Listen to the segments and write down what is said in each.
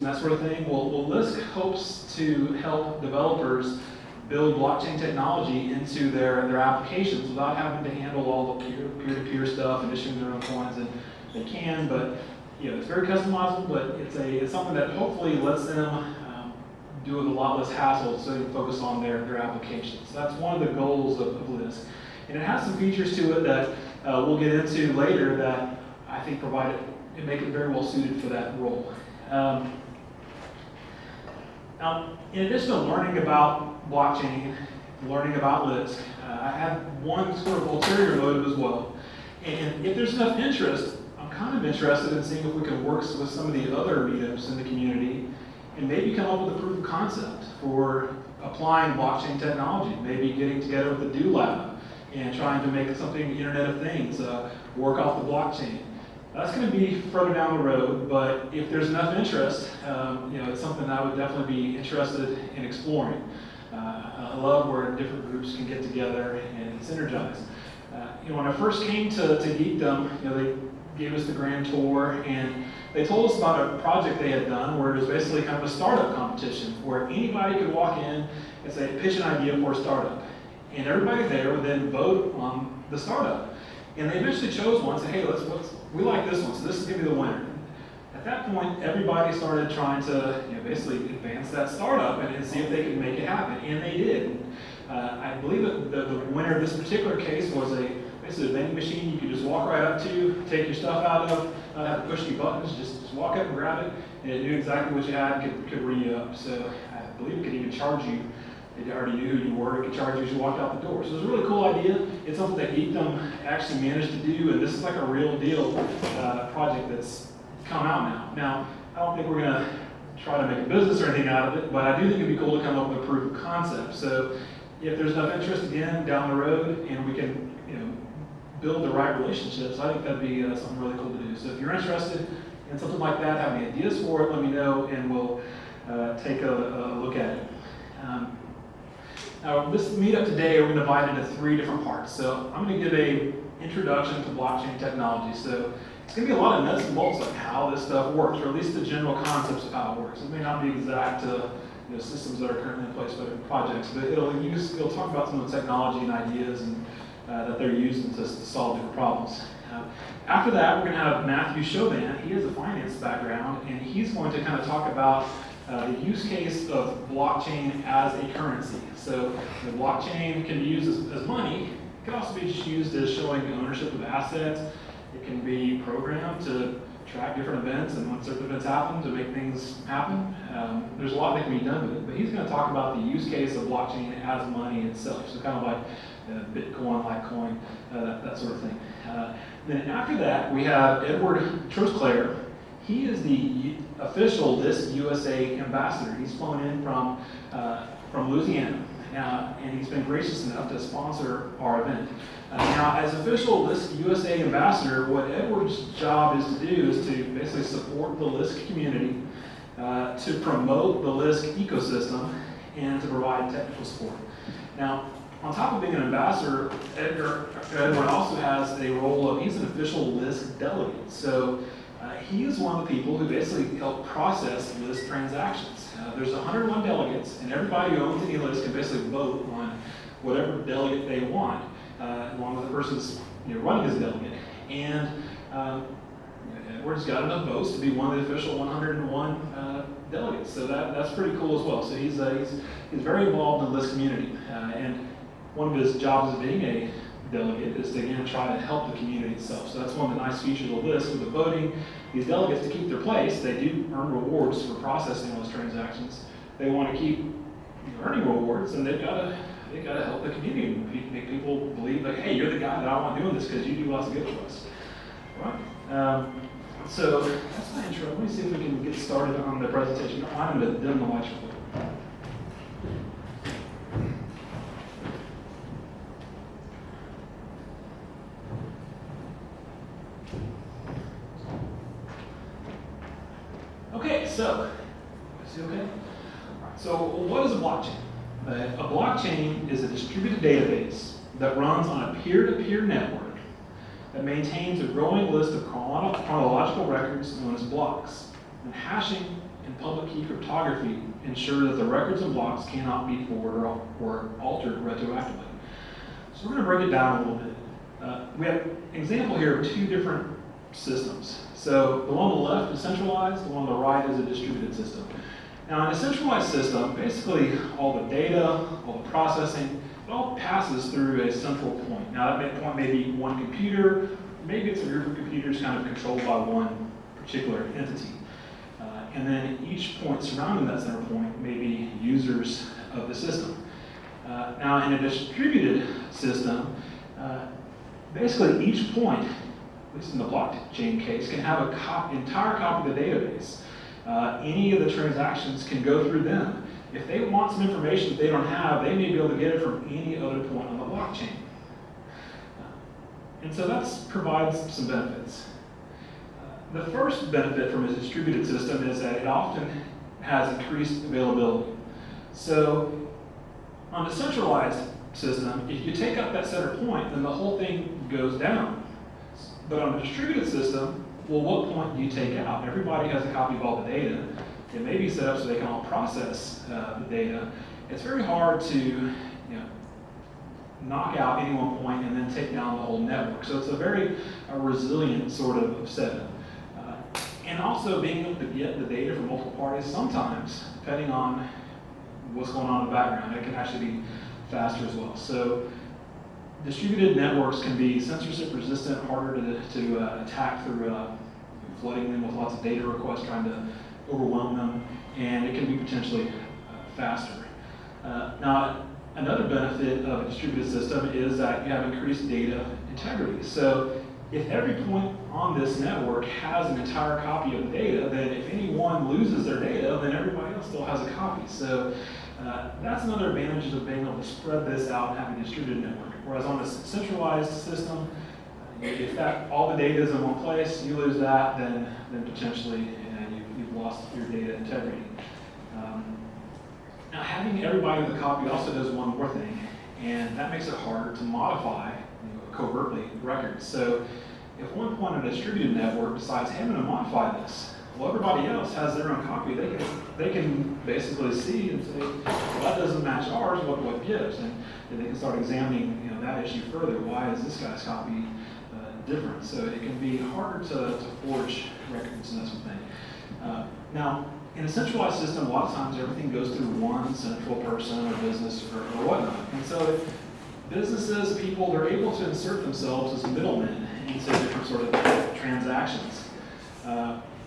that sort of thing. Well, Lisk hopes to help developers build blockchain technology into their applications without having to handle all the peer-to-peer stuff and issuing their own coins. And they can, but it's very customizable. But it's something that hopefully lets them do it with a lot less hassle, so they can focus on their applications. So that's one of the goals of Lisk, and it has some features to it that we'll get into later that I think provide it and make it very well suited for that role. Now, in addition to learning about blockchain, learning about Lisk, I have one sort of ulterior motive as well. And if there's enough interest, I'm kind of interested in seeing if we can work with some of the other meetups in the community and maybe come up with a proof of concept for applying blockchain technology, maybe getting together with the Do Lab and trying to make something Internet of Things, work off the blockchain. That's going to be further down the road, but if there's enough interest, it's something that I would definitely be interested in exploring. I love where different groups can get together and synergize. When I first came to Geekdom, they gave us the grand tour, and they told us about a project they had done where it was basically kind of a startup competition where anybody could walk in and say, pitch an idea for a startup. And everybody there would then vote on the startup. And they eventually chose one and said, hey, we like this one, so this is going to be the winner. At that point, everybody started trying to basically advance that startup and see if they could make it happen, and they did. I believe that the winner of this particular case was basically a vending machine you could just walk right up to, take your stuff out of, not have to push any buttons, just walk up and grab it, and it knew exactly what you had and could ring you up. So I believe it could even charge you. It already knew who you were. It could charge you as you walked out the door. So it was a really cool idea. It's something that Geekdom actually managed to do, and this is like a real deal project that's come out now. Now, I don't think we're going to try to make a business or anything out of it, but I do think it'd be cool to come up with a proof of concept. So if there's enough interest again down the road, and we can build the right relationships, I think that'd be something really cool to do. So if you're interested in something like that, have any ideas for it, let me know, and we'll take a look at it. Now, this meetup today, we're going to divide into 3 different parts. So I'm going to give an introduction to blockchain technology. So it's going to be a lot of nuts and bolts on how this stuff works, or at least the general concepts of how it works. It may not be exact systems that are currently in place by different projects, but it'll talk about some of the technology and ideas and that they're using to solve different problems. After that, we're going to have Matthew Chauvin. He has a finance background, and he's going to kind of talk about the use case of blockchain as a currency. So the blockchain can be used as money. It can also be just used as showing ownership of assets. It can be programmed to track different events, and when certain events happen, to make things happen. There's a lot that can be done with it, but he's going to talk about the use case of blockchain as money itself. So kind of like Bitcoin, Litecoin, that sort of thing. Then after that, we have Edward Trosclair. He is the official Lisk USA ambassador. He's flown in from Louisiana, and he's been gracious enough to sponsor our event. Now, as official Lisk USA ambassador, what Edward's job is to do is to basically support the Lisk community, to promote the Lisk ecosystem, and to provide technical support. Now, on top of being an ambassador, Edward also has a role of, he's an official Lisk delegate. So he is one of the people who basically help process Lisk transactions. There's 101 delegates, and everybody who owns any Lisk can basically vote on whatever delegate they want, as long as the person's running as a delegate. And Edward's got enough votes to be one of the official 101 delegates. So that's pretty cool as well. So he's very involved in the Lisk community, and one of his jobs as being a delegate is to again try to help the community itself. So that's one of the nice features of Lisk with the voting. These delegates, to keep their place, they do earn rewards for processing those transactions. They want to keep earning rewards, and they've got to help the community, make people believe like, hey, you're the guy that I want doing this because you do lots of good for us. All right. So that's my intro. Let me see if we can get started on the presentation. I'm going to dim the lights real quick. Okay, so, see okay? So what is a blockchain? A blockchain is a distributed database that runs on a peer-to-peer network that maintains a growing list of chronological records known as blocks. And hashing and public key cryptography ensure that the records and blocks cannot be forwarded or altered retroactively. So we're going to break it down a little bit. We have an example here of two different systems. So the one on the left is centralized, the one on the right is a distributed system. Now in a centralized system, basically all the data, all the processing, it all passes through a central point. Now that point may be one computer, maybe it's a group of computers kind of controlled by one particular entity. And then each point surrounding that center point may be users of the system. Now in a distributed system, basically each point, at least in the blockchain case, can have an entire copy of the database. Any of the transactions can go through them. If they want some information that they don't have, they may be able to get it from any other point on the blockchain. And so that provides some benefits. The first benefit from a distributed system is that it often has increased availability. So on a centralized system, if you take up that center point, then the whole thing goes down. But on a distributed system, well, what point do you take out? Everybody has a copy of all the data. It may be set up so they can all process the data. It's very hard to knock out any one point and then take down the whole network. So it's a very resilient sort of setup. And also being able to get the data from multiple parties, sometimes, depending on what's going on in the background, it can actually be faster as well. So distributed networks can be censorship resistant, harder to attack through flooding them with lots of data requests, trying to overwhelm them, and it can be potentially faster. Now, another benefit of a distributed system is that you have increased data integrity. So if every point on this network has an entire copy of the data, then if anyone loses their data, then everybody else still has a copy. So that's another advantage of being able to spread this out and having a distributed network. Whereas on a centralized system, if all the data is in one place, you lose that, then potentially you've lost your data integrity. Now having everybody with a copy also does one more thing, and that makes it harder to modify covertly records. So if one point on a distributed network decides, hey, I'm going to modify this, well, everybody else has their own copy. They can basically see and say, well, that doesn't match ours, what gives? And they can start examining that issue further. Why is this guy's copy different? So it can be harder to forge records and that sort of thing. Now, in a centralized system, a lot of times everything goes through one central person or business or whatnot. And so businesses, people, they're able to insert themselves as middlemen into different sort of transactions.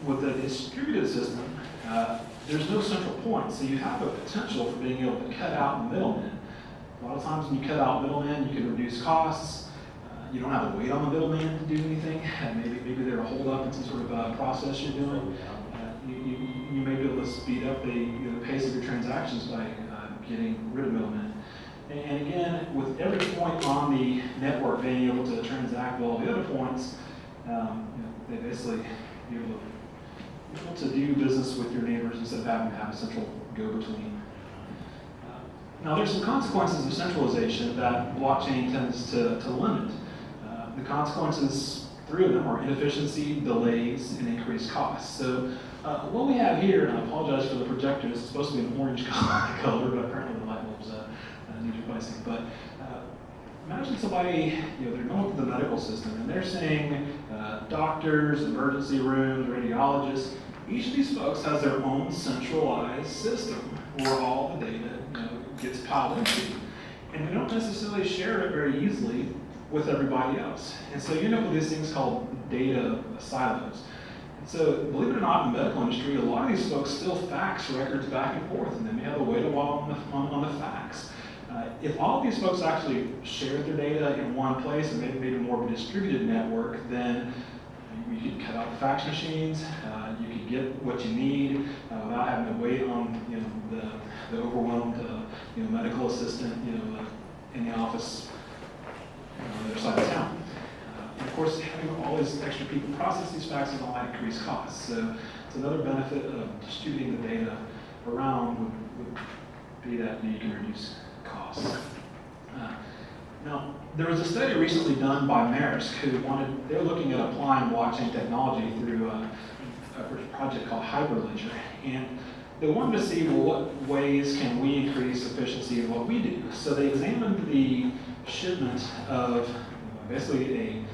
With a distributed system, there's no central point, so you have a potential for being able to cut out middlemen. A lot of times when you cut out middlemen, you can reduce costs. You don't have to wait on the middleman to do anything. Maybe they're a hold up in some sort of process you're doing. You may be able to speed up the pace of your transactions by getting rid of middlemen. And again, with every point on the network being able to transact with all the other points, they basically be able to do business with your neighbors instead of having to have a central go-between. Now, there's some consequences of centralization that blockchain tends to limit. The consequences, three of them, are inefficiency, delays, and increased costs. So what we have here, and I apologize for the projector, this is supposed to be an orange color, but apparently the light bulbs need replacing. But imagine somebody, they're going through the medical system, and they're seeing doctors, emergency rooms, radiologists. Each of these folks has their own centralized system where all the data gets piled into. And they don't necessarily share it very easily with everybody else. And so you end up with these things called data silos. And so believe it or not, in the medical industry, a lot of these folks still fax records back and forth, and they may have to wait a while on the fax. If all of these folks actually shared their data in one place and maybe more of a distributed network, then you could cut out the fax machines, you could get what you need without having to wait on the overwhelmed medical assistant in the office on the other side of town. And of course, having all these extra people process these faxes all might increase costs. So it's another benefit of distributing the data around would be that you can reduce costs. Now, there was a study recently done by Maersk they were looking at applying blockchain technology through a project called Hyperledger, and they wanted to see, well, what ways can we increase efficiency in what we do? So they examined the shipment of basically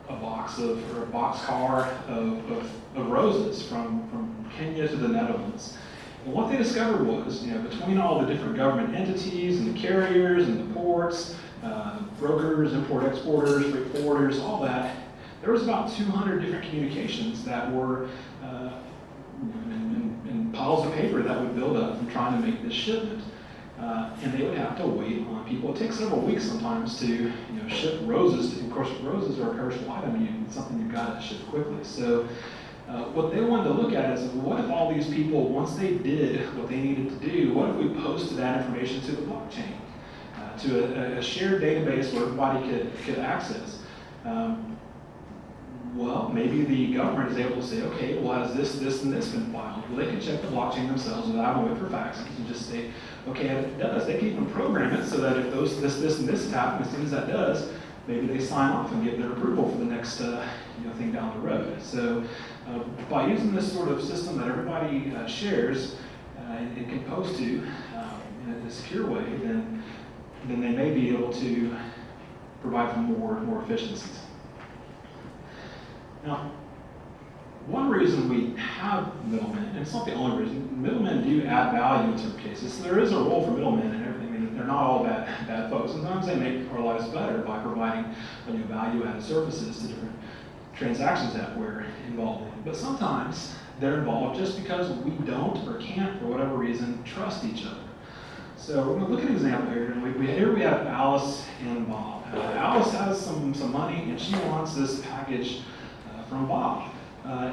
a boxcar of roses from Kenya to the Netherlands. And what they discovered was, between all the different government entities and the carriers and the ports, brokers, import-exporters, freight forwarders, all that, there was about 200 different communications that were in piles of paper that would build up from trying to make this shipment. And they would have to wait on people. It takes several weeks sometimes to ship roses. Of course, roses are a perishable item. It's something you've got to ship quickly. So what they wanted to look at is, what if all these people, once they did what they needed to do, what if we posted that information to the blockchain, to a shared database where everybody could access? Well, maybe the government is able to say, okay, well, has this, and this been filed? Well, they can check the blockchain themselves without having to wait for faxes and just say, okay, it does. They can even program it so that if this, and this happen, as soon as that does, maybe they sign off and get their approval for the next thing down the road. So by using this sort of system that everybody shares and can post to in a secure way, then they may be able to provide for more efficiencies. Now, one reason we have middlemen, and it's not the only reason, middlemen do add value in certain cases. So there is a role for middlemen and everything. I mean, they're not all bad folks. Sometimes they make our lives better by providing value-added services to different transactions that we're involved in. But sometimes they're involved just because we don't or can't, for whatever reason, trust each other. So we're going to look at an example here. And here we have Alice and Bob. Alice has some money, and she wants this package from Bob.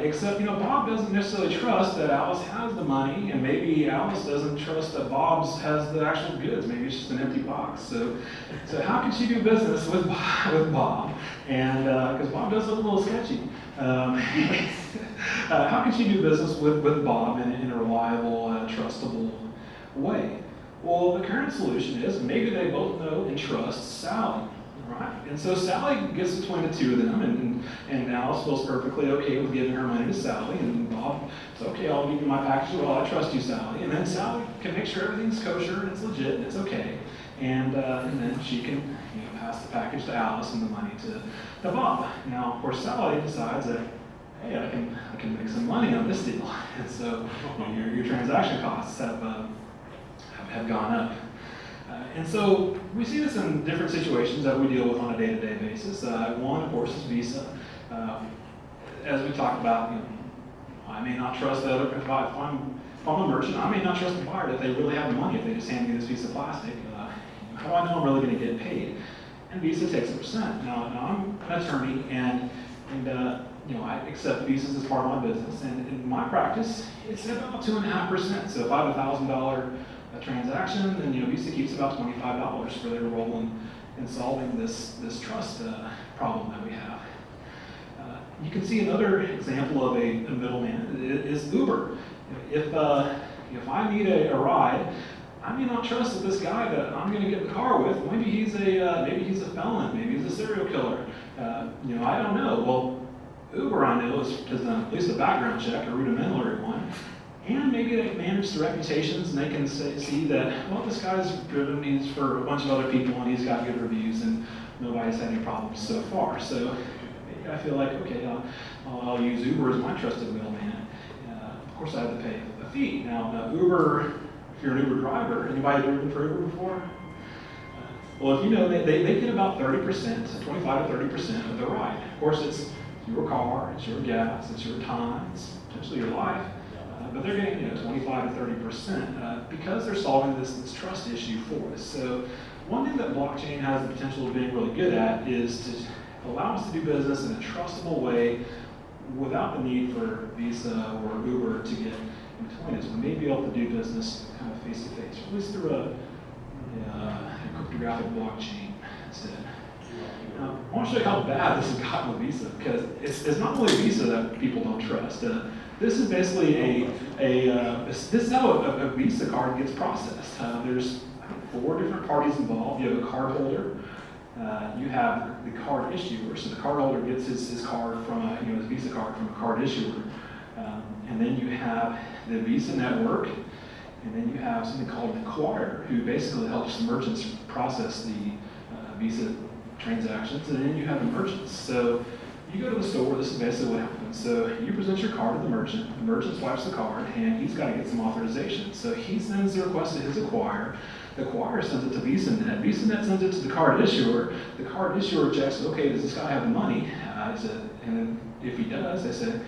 Except, Bob doesn't necessarily trust that Alice has the money, and maybe Alice doesn't trust that Bob's has the actual goods. Maybe it's just an empty box. So how can she do business with Bob? And because Bob does look a little sketchy. How can she do business with Bob in a reliable, trustable way? Well, the current solution is maybe they both know and trust Sally. Right? And so Sally gets between the two of them, and Alice feels perfectly okay with giving her money to Sally, and Bob says, okay, I'll give you my package. Well, I trust you, Sally. And then Sally can make sure everything's kosher and it's legit and it's okay. And then she can pass the package to Alice and the money to Bob. Now, of course, Sally decides that, hey, I can make some money on this deal. And so your transaction costs have gone up. And so we see this in different situations that we deal with on a day-to-day basis. One, of course, is Visa. As we talked about, I may not trust the other. If I'm a merchant, I may not trust the buyer that they really have the money if they just hand me this piece of plastic. How do I know I'm really going to get paid? And Visa takes a percent. Now I'm an attorney, and I accept visas as part of my business. And in my practice, it's about 2.5%. So if I have $1,000 transaction, then Visa keeps about $25 for their role in solving this trust problem that we have. You can see another example of a middleman is Uber. If I need a ride, I may not trust that this guy that I'm going to get in the car with, maybe he's a felon, maybe he's a serial killer. I don't know. Well, Uber, I know, has done at least a background check, a rudimentary one. And maybe they manage the reputations, and they can see that, well, this guy's driven, he's for a bunch of other people, and he's got good reviews, and nobody's had any problems so far. So maybe I feel like, okay, I'll use Uber as my trusted middleman. Of course, I have to pay a fee. Now, Uber, if you're an Uber driver, anybody driven for Uber before? Well, if you know, they get about 30%, 25 to 30% of the ride. Of course, it's your car, it's your gas, it's your time, it's potentially your life. But they're getting 25 to 30% because they're solving this trust issue for us. So one thing that blockchain has the potential of being really good at is to allow us to do business in a trustable way without the need for Visa or Uber to get in between us. We may be able to do business kind of face to face, at least through a cryptographic blockchain instead. Now, I want to show you how bad this has gotten with Visa, because it's not only Visa that people don't trust. This is basically this is how a Visa card gets processed. There's 4 different parties involved. You have a card holder, You have the card issuer, so the cardholder gets his card from his Visa card from a card issuer. And then you have the Visa network, and then you have something called an acquirer, who basically helps the merchants process the Visa transactions, and then you have the merchants. So you go to the store, this is basically what happens. So you present your card to the merchant swipes the card, and he's got to get some authorization. So he sends the request to his acquirer, the acquirer sends it to VisaNet, VisaNet sends it to the card issuer checks, okay, does this guy have the money? And then if he does, they say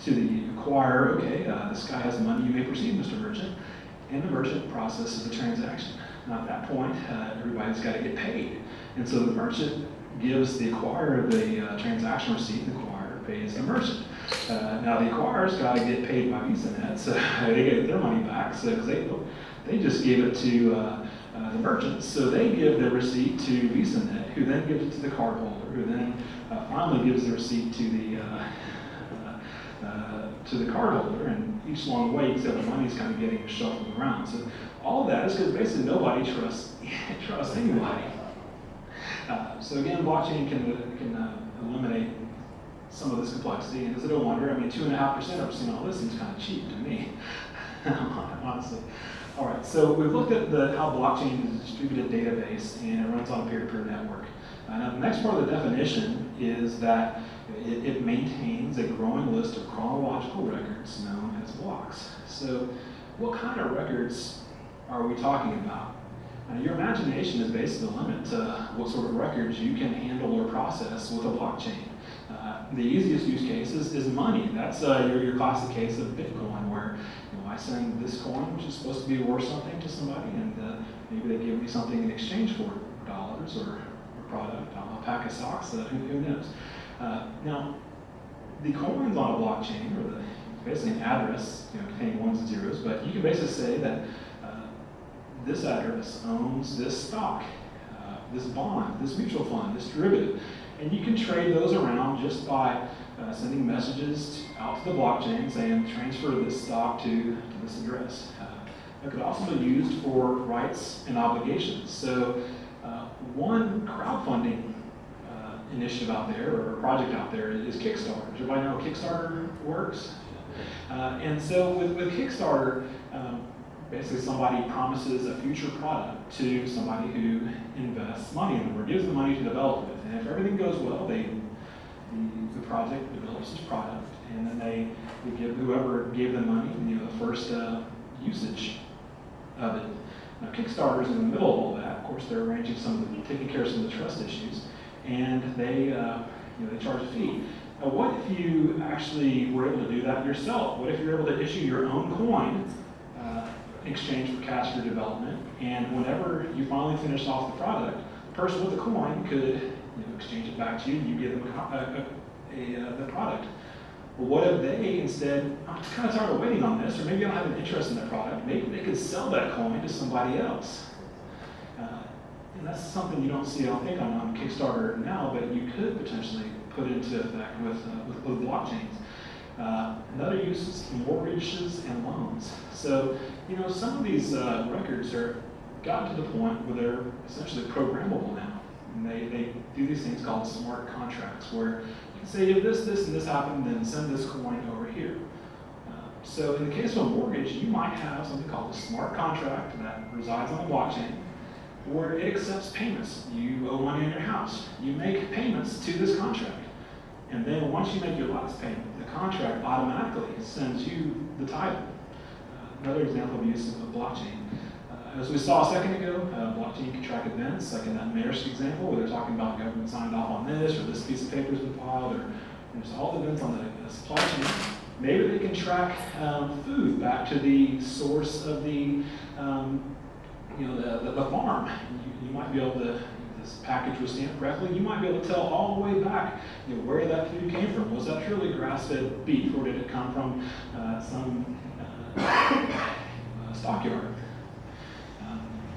to the acquirer, okay, this guy has the money, you may proceed, Mr. Merchant. And the merchant processes the transaction. Now at that point, everybody's got to get paid. And so the merchant gives the acquirer the transaction receipt, and the acquirer pays the merchant. Now the acquirer's got to get paid by VisaNet, so they get their money back, so because they just gave it to the merchant, so they give the receipt to VisaNet, who then gives it to the cardholder, who then finally gives the receipt to the cardholder, and each along the way, except the money's kind of getting shuffled around. So all of that is because basically nobody trusts anybody. So again, blockchain can eliminate some of this complexity, and is it a wonder? I mean, 2.5% of all this seems kind of cheap to me, honestly. All right, so we've looked at how blockchain is a distributed database, and it runs on a peer-to-peer network. Now, the next part of the definition is that it maintains a growing list of chronological records known as blocks. So what kind of records are we talking about? Your imagination is basically the limit to what sort of records you can handle or process with a blockchain. The easiest use case is money. That's your classic case of Bitcoin, where I send this coin, which is supposed to be worth something to somebody, and maybe they give me something in exchange for dollars or a product, a pack of socks, who knows. Now, the coins on a blockchain, or basically an address containing ones and zeros, but you can basically say that this address owns this stock, this bond, this mutual fund, this derivative. And you can trade those around just by sending messages out to the blockchain saying transfer this stock to this address. It could also be used for rights and obligations. So one crowdfunding initiative out there, or project out there, is Kickstarter. Does everybody know how Kickstarter works? And so with Kickstarter, basically somebody promises a future product to somebody who invests money in them or gives them money to develop it. And if everything goes well, the project develops this product, and then they give whoever gave them money, the first usage of it. Now Kickstarter's in the middle of all that. Of course, they're taking care of some of the trust issues, and they charge a fee. Now, what if you actually were able to do that yourself? What if you're able to issue your own coin in exchange for cash for development, and whenever you finally finish off the product, the person with the coin could exchange it back to you, and you give them the product. Well, what if they instead, I'm just kind of tired of waiting on this, or maybe I don't have an interest in that product, maybe they could sell that coin to somebody else. And that's something you don't see, I don't think, on Kickstarter now, but you could potentially put into effect with blockchains. Another use is mortgages and loans. So, some of these records are gotten to the point where they're essentially programmable now. And they do these things called smart contracts, where you can say, if this, and this happened, then send this coin over here. So in the case of a mortgage, you might have something called a smart contract that resides on the blockchain, where it accepts payments. You owe money on your house. You make payments to this contract. And then once you make your last payment, the contract automatically sends you the title. Another example of use of a blockchain. As we saw a second ago, blockchain can track events, like in that Maersk example, where they're talking about government signed off on this, or this piece of paper has been filed, or there's all the events on the supply chain. Maybe they can track food back to the source of the farm. You might be able to, if this package was stamped correctly, you might be able to tell all the way back where that food came from. Was that truly grass-fed beef, or did it come from some stockyard?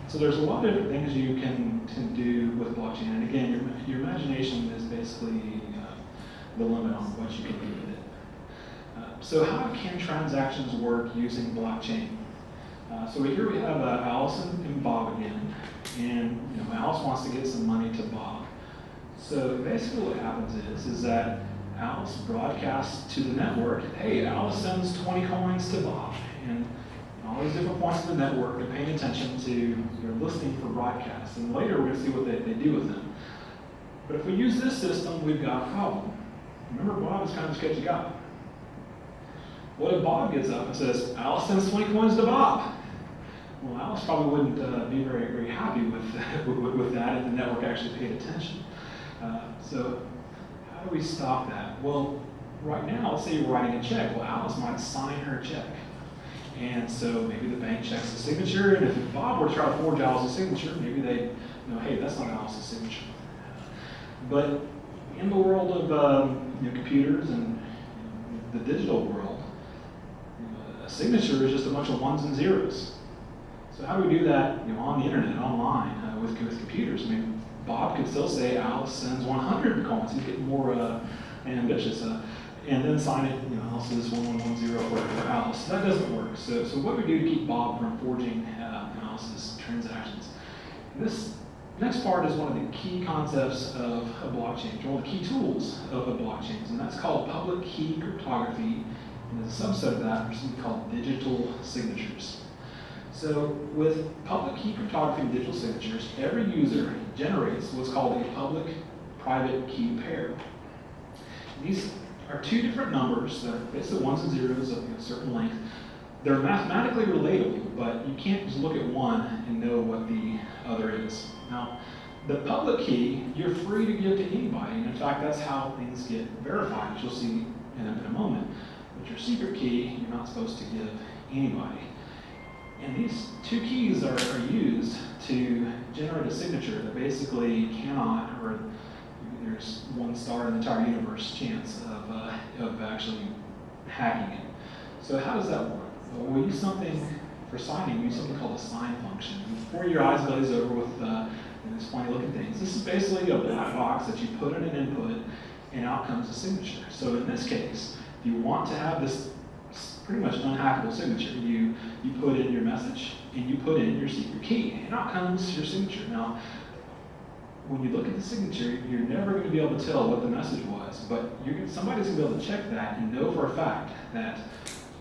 So there's a lot of different things you can do with blockchain. And again, your imagination is basically the limit on what you can do with it. So how can transactions work using blockchain? So here we have Allison and Bob again. And Alice wants to get some money to Bob. So basically what happens is that Alice broadcasts to the network, hey, Alice sends 20 coins to Bob. And all these different points of the network are paying attention to, they're listening for broadcasts. And later we're going to see what they do with them. But if we use this system, we've got a problem. Remember, Bob is kind of a sketchy guy. What if Bob gets up and says, Alice sends 20 coins to Bob? Well, Alice probably wouldn't be very, very happy with that if the network actually paid attention. So how do we stop that? Well, right now, let's say you're writing a check. Well, Alice might sign her check. And so maybe the bank checks the signature, and if Bob were to try to forge Alice's signature, maybe they know, hey, that's not Alice's signature. But in the world of computers and the digital world, a signature is just a bunch of ones and zeros. So how do we do that on the internet, online, with computers? I mean, Bob could still say Alice sends 100 coins. He's getting more ambitious. And then sign it, Alice says 1110 for Alice. That doesn't work. So what do we do to keep Bob from forging Alice's transactions? This next part is one of the key concepts of a blockchain, one of the key tools of blockchains, and that's called public key cryptography. And as a subset of that, there's something called digital signatures. So with public key cryptography and digital signatures, every user generates what's called a public-private key pair. These are two different numbers that are basically ones and zeros of a certain length. They're mathematically relatable, but you can't just look at one and know what the other is. Now, the public key, you're free to give to anybody, and in fact, that's how things get verified, which you'll see in a moment. But your secret key, you're not supposed to give anybody. And these two keys are used to generate a signature that basically cannot, or there's one star in the entire universe chance of actually hacking it. So how does that work? Well, we use something for signing, we use something called a sign function. Before your eyes glaze over with these funny looking things, this is basically a black box that you put in an input and out comes a signature. So in this case, if you want to have this pretty much unhackable signature, you put in your message and you put in your secret key, and out comes your signature. Now, when you look at the signature, you're never going to be able to tell what the message was, but somebody's going to be able to check that and know for a fact that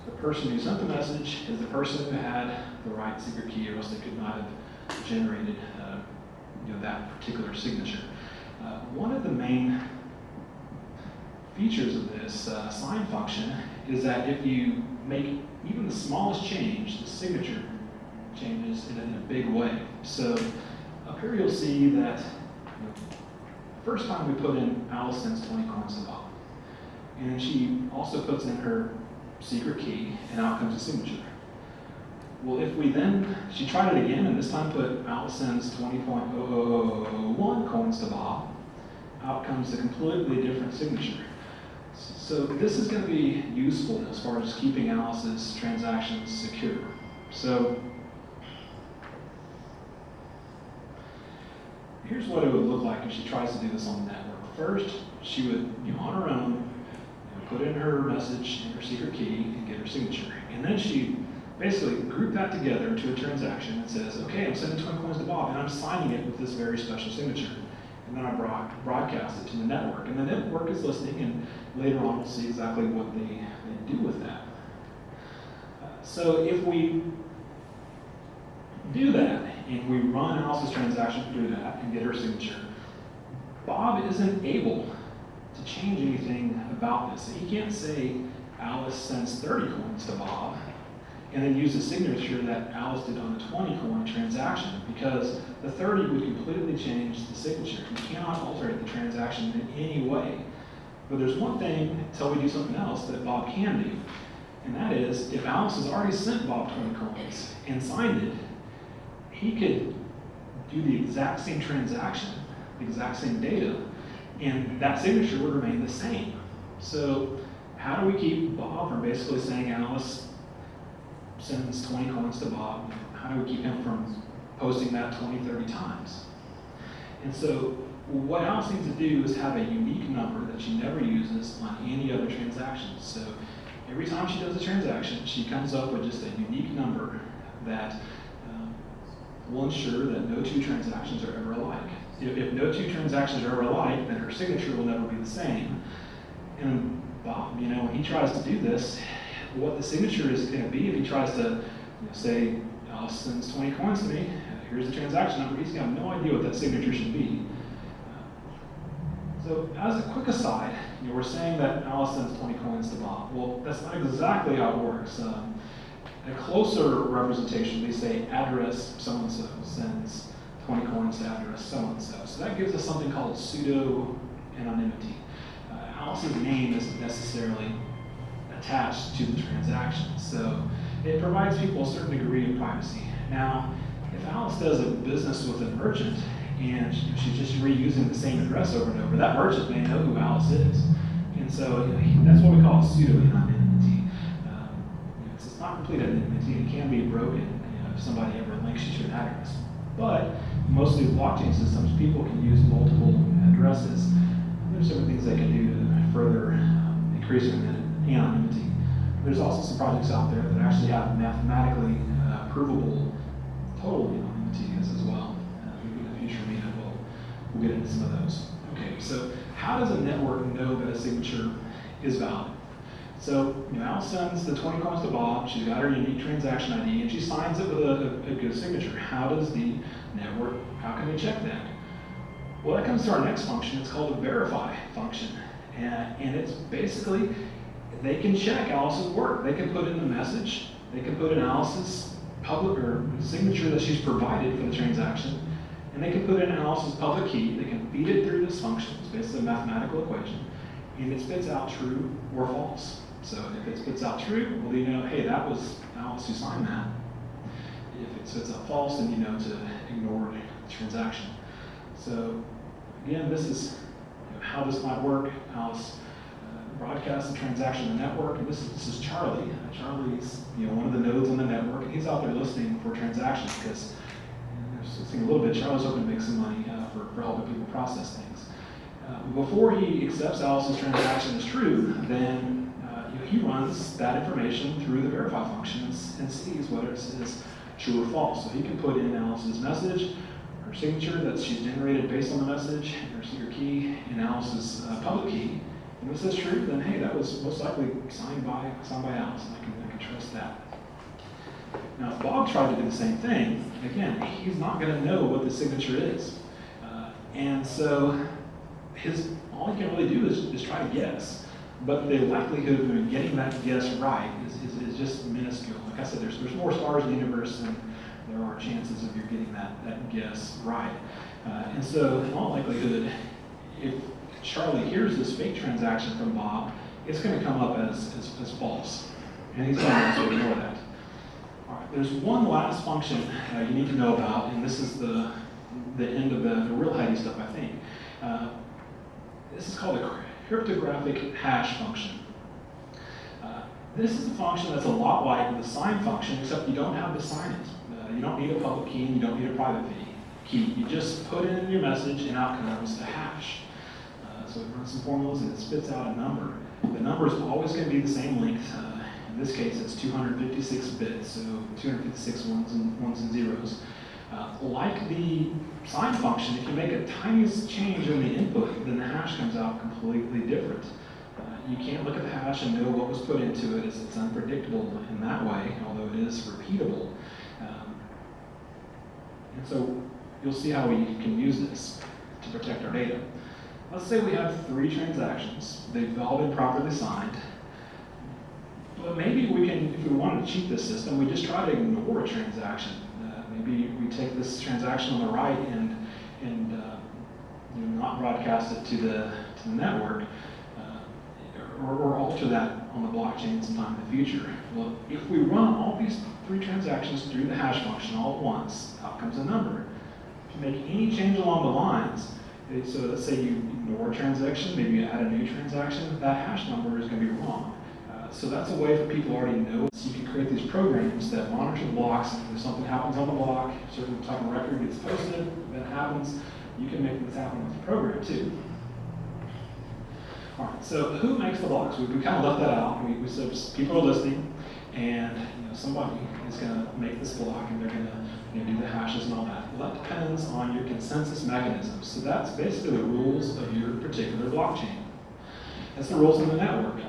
the person who sent the message is the person who had the right secret key, or else they could not have generated that particular signature. One of the main features of this sign function is that if you make even the smallest change, the signature changes in a big way. So up here you'll see that first time we put in Alice sends 20 coins to Bob. And then she also puts in her secret key, and out comes a signature. Well, if she tried it again, and this time put Alice sends 20.0001 coins to Bob, out comes a completely different signature. So this is going to be useful as far as keeping Alice's transactions secure. So here's what it would look like if she tries to do this on the network. First, she would, on her own, put in her message and her secret key and get her signature. And then she basically group that together into a transaction that says, okay, I'm sending 20 coins to Bob, and I'm signing it with this very special signature. And then I broadcast it to the network. And the network is listening, and later on we'll see exactly what they do with that. So if we do that, and we run Alice's transaction through that and get her signature, Bob isn't able to change anything about this. So he can't say Alice sends 30 coins to Bob and then use the signature that Alice did on the 20 coin transaction, because the 30 would completely change the signature. He cannot alter the transaction in any way. But there's one thing until we do something else that Bob can do, and that is if Alice has already sent Bob 20 coins and signed it, he could do the exact same transaction, the exact same data, and that signature would remain the same. So how do we keep Bob from basically saying Alice sends 20 coins to Bob? How do we keep him from posting that 20, 30 times? And so what Alice needs to do is have a unique number that she never uses on any other transactions. So every time she does a transaction, she comes up with just a unique number that will ensure that no two transactions are ever alike. If no two transactions are ever alike, then her signature will never be the same. And Bob, when he tries to do this, what the signature is going to be if he tries to say, Alice sends 20 coins to me, here's the transaction number, he's got no idea what that signature should be. So as a quick aside, we're saying that Alice sends 20 coins to Bob. Well, that's not exactly how it works. A closer representation, they say address so-and-so sends 20 coins to address so-and-so. So that gives us something called pseudo-anonymity. Alice's name isn't necessarily attached to the transaction, so it provides people a certain degree of privacy. Now, if Alice does a business with a merchant and she's just reusing the same address over and over, that merchant may know who Alice is. And so that's what we call pseudo-anonymity. It's not complete anonymity. It can be broken if somebody ever links you to an address. But most of these blockchain systems, people can use multiple addresses. There's certain things they can do to further increase their anonymity. There's also some projects out there that actually have mathematically provable total anonymity as well. Maybe in a future meetup we'll get into some of those. Okay, so how does a network know that a signature is valid? So Alice sends the 20 coins to Bob, she's got her unique transaction ID, and she signs it with a good signature. How does the network, how can they check that? Well, that comes to our next function. It's called a verify function. And it's basically, they can check Alice's work. They can put in the message, they can put in Alice's public or signature that she's provided for the transaction, and they can put in Alice's public key. They can feed it through this function. It's basically a mathematical equation, and it spits out true or false. So if it spits out true, well, hey, that was Alice who signed that. If it spits out false, then to ignore the transaction. So again, this is how this might work. Alice broadcasts the transaction on the network, and this is Charlie. Charlie's one of the nodes on the network, and he's out there listening for transactions because there's listening a little bit. Charlie's hoping to make some money for helping people process things. Before he accepts Alice's transaction as true, then he runs that information through the verify function and sees whether it says true or false. So he can put in Alice's message, her signature that she's generated based on the message, her secret key, and Alice's public key. And if it says true, then hey, that was most likely signed by Alice, and I can trust that. Now, if Bob tried to do the same thing, again, he's not going to know what the signature is, and so all he can really do is try to guess. But the likelihood of him getting that guess right is just minuscule. Like I said, there's more stars in the universe than there are chances of you getting that guess right. And so, in all likelihood, if Charlie hears this fake transaction from Bob, it's going to come up as false. And he's going to ignore that. All right, there's one last function you need to know about, and this is the end of the real heady stuff, I think. This is called a cryptographic hash function. This is a function that's a lot like the sign function, except you don't have to sign it. You don't need a public key and you don't need a private key. You just put in your message and out comes a hash. So it runs some formulas and it spits out a number. The number is always going to be the same length. In this case, it's 256 bits, so 256 ones and zeros. Like the sign function, if you make a tiniest change in the input, then the hash comes out completely different. You can't look at the hash and know what was put into it. It's unpredictable in that way, although it is repeatable. And so you'll see how we can use this to protect our data. Let's say we have 3 transactions. They've all been properly signed. But maybe we can, if we wanted to cheat this system, we just try to ignore a transaction. Maybe we take this transaction on the right and not broadcast it to the network, or alter that on the blockchain sometime in the future. Well, if we run all these 3 transactions through the hash function all at once, out comes a number. If you make any change along the lines, so let's say you ignore a transaction, maybe you add a new transaction, that hash number is going to be wrong. So that's a way for people to already know. So you can create these programs that monitor the blocks. If something happens on the block, a certain type of record gets posted, that happens, you can make this happen with the program too. All right, so who makes the blocks? We kind of left that out. We said people are listening, and somebody is going to make this block and they're going to do the hashes and all that. Well, that depends on your consensus mechanism. So that's basically the rules of your particular blockchain. That's the rules of the network.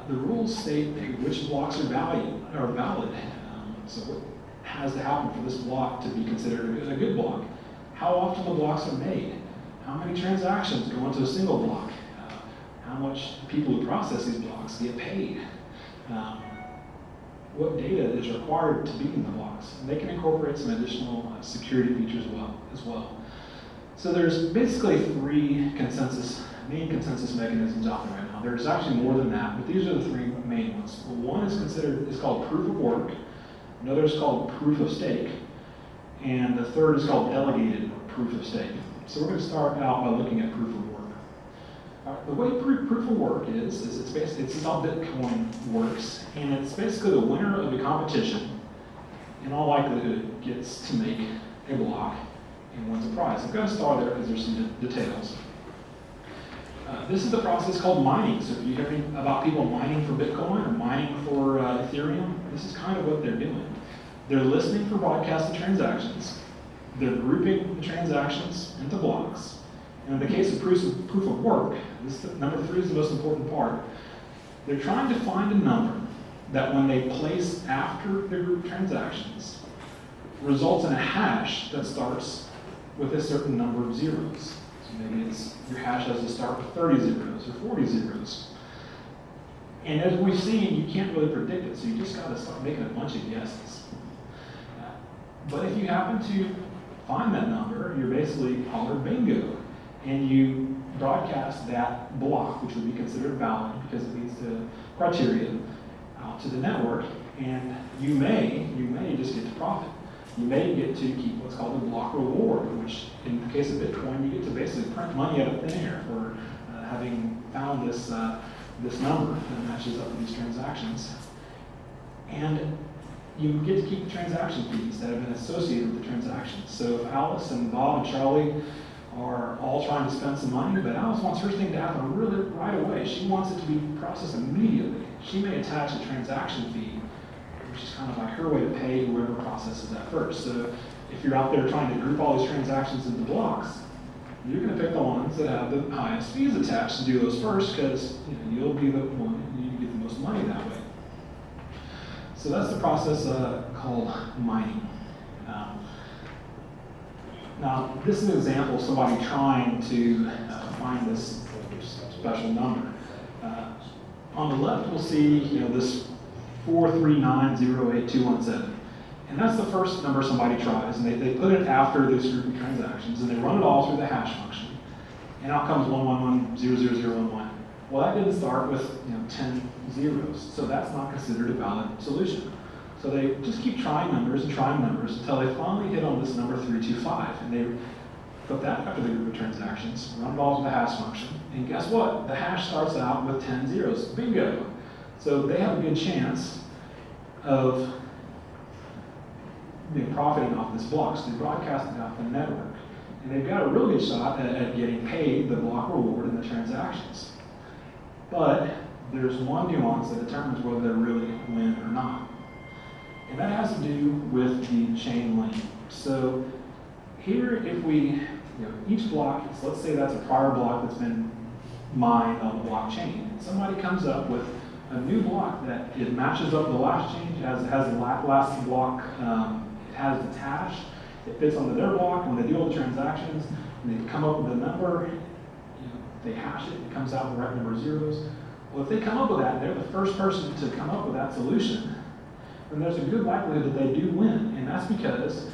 The rules state which blocks are valid. So what has to happen for this block to be considered a good block? How often the blocks are made? How many transactions go into a single block? How much people who process these blocks get paid? What data is required to be in the blocks? And they can incorporate some additional security features as well. So there's basically three main consensus mechanisms out there right now. There's actually more than that, but these are the three main ones. One is called proof of work, another is called proof of stake, and the third is called delegated proof of stake. So we're going to start out by looking at proof of work. The way proof of work is it's how Bitcoin works, and it's basically the winner of a competition, in all likelihood, gets to make a block and wins a prize. I'm going to start there because there's some details. This is the process called mining. So if you hear about people mining for Bitcoin or mining for Ethereum, this is kind of what they're doing. They're listening for broadcasted transactions. They're grouping the transactions into blocks. And in the case of proof of work, number 3 is the most important part. They're trying to find a number that when they place after the group transactions results in a hash that starts with a certain number of zeros. So maybe your hash has to start with 30 zeros or 40 zeros. And as we've seen, you can't really predict it, so you just got to start making a bunch of guesses. But if you happen to find that number, you're basically hollered bingo, and you broadcast that block, which would be considered valid because it meets the criteria, out to the network, and you may just get to profit. You may get to keep what's called a block reward, which in the case of Bitcoin, you get to basically print money out of thin air for having found this number that matches up with these transactions. And you get to keep the transaction fees that have been associated with the transactions. So if Alice and Bob and Charlie are all trying to spend some money, but Alice wants her thing to happen really right away. She wants it to be processed immediately. She may attach a transaction fee, which is kind of like her way to pay whoever processes that first. So if you're out there trying to group all these transactions into blocks, you're going to pick the ones that have the highest fees attached and do those first, because you'll be the one you get the most money that way. So that's the process called mining. Now, this is an example of somebody trying to find this special number. On the left, we'll see this 4390817, and that's the first number somebody tries, and they put it after this group of transactions, and they run it all through the hash function, and out comes 1110011. Well, that didn't start with 10 zeros, so that's not considered a valid solution. So they just keep trying numbers until they finally hit on this number 325, and they put that after the group of transactions, run it all through the hash function, and guess what? The hash starts out with 10 zeros. Bingo! So they have a good chance of profiting off this block. So they broadcast it out the network, and they've got a real good shot at getting paid the block reward in the transactions. But there's one nuance that determines whether they really win or not. And that has to do with the chain length. So here, if we, each block, let's say that's a prior block that's been mined on the blockchain. And somebody comes up with a new block that it matches up the last change, has the last block, it has the hash, it fits onto their block. When they do all the transactions, and they come up with a number, they hash it, it comes out the right number of zeros. Well, if they come up with that, they're the first person to come up with that solution, then there's a good likelihood that they do win. And that's because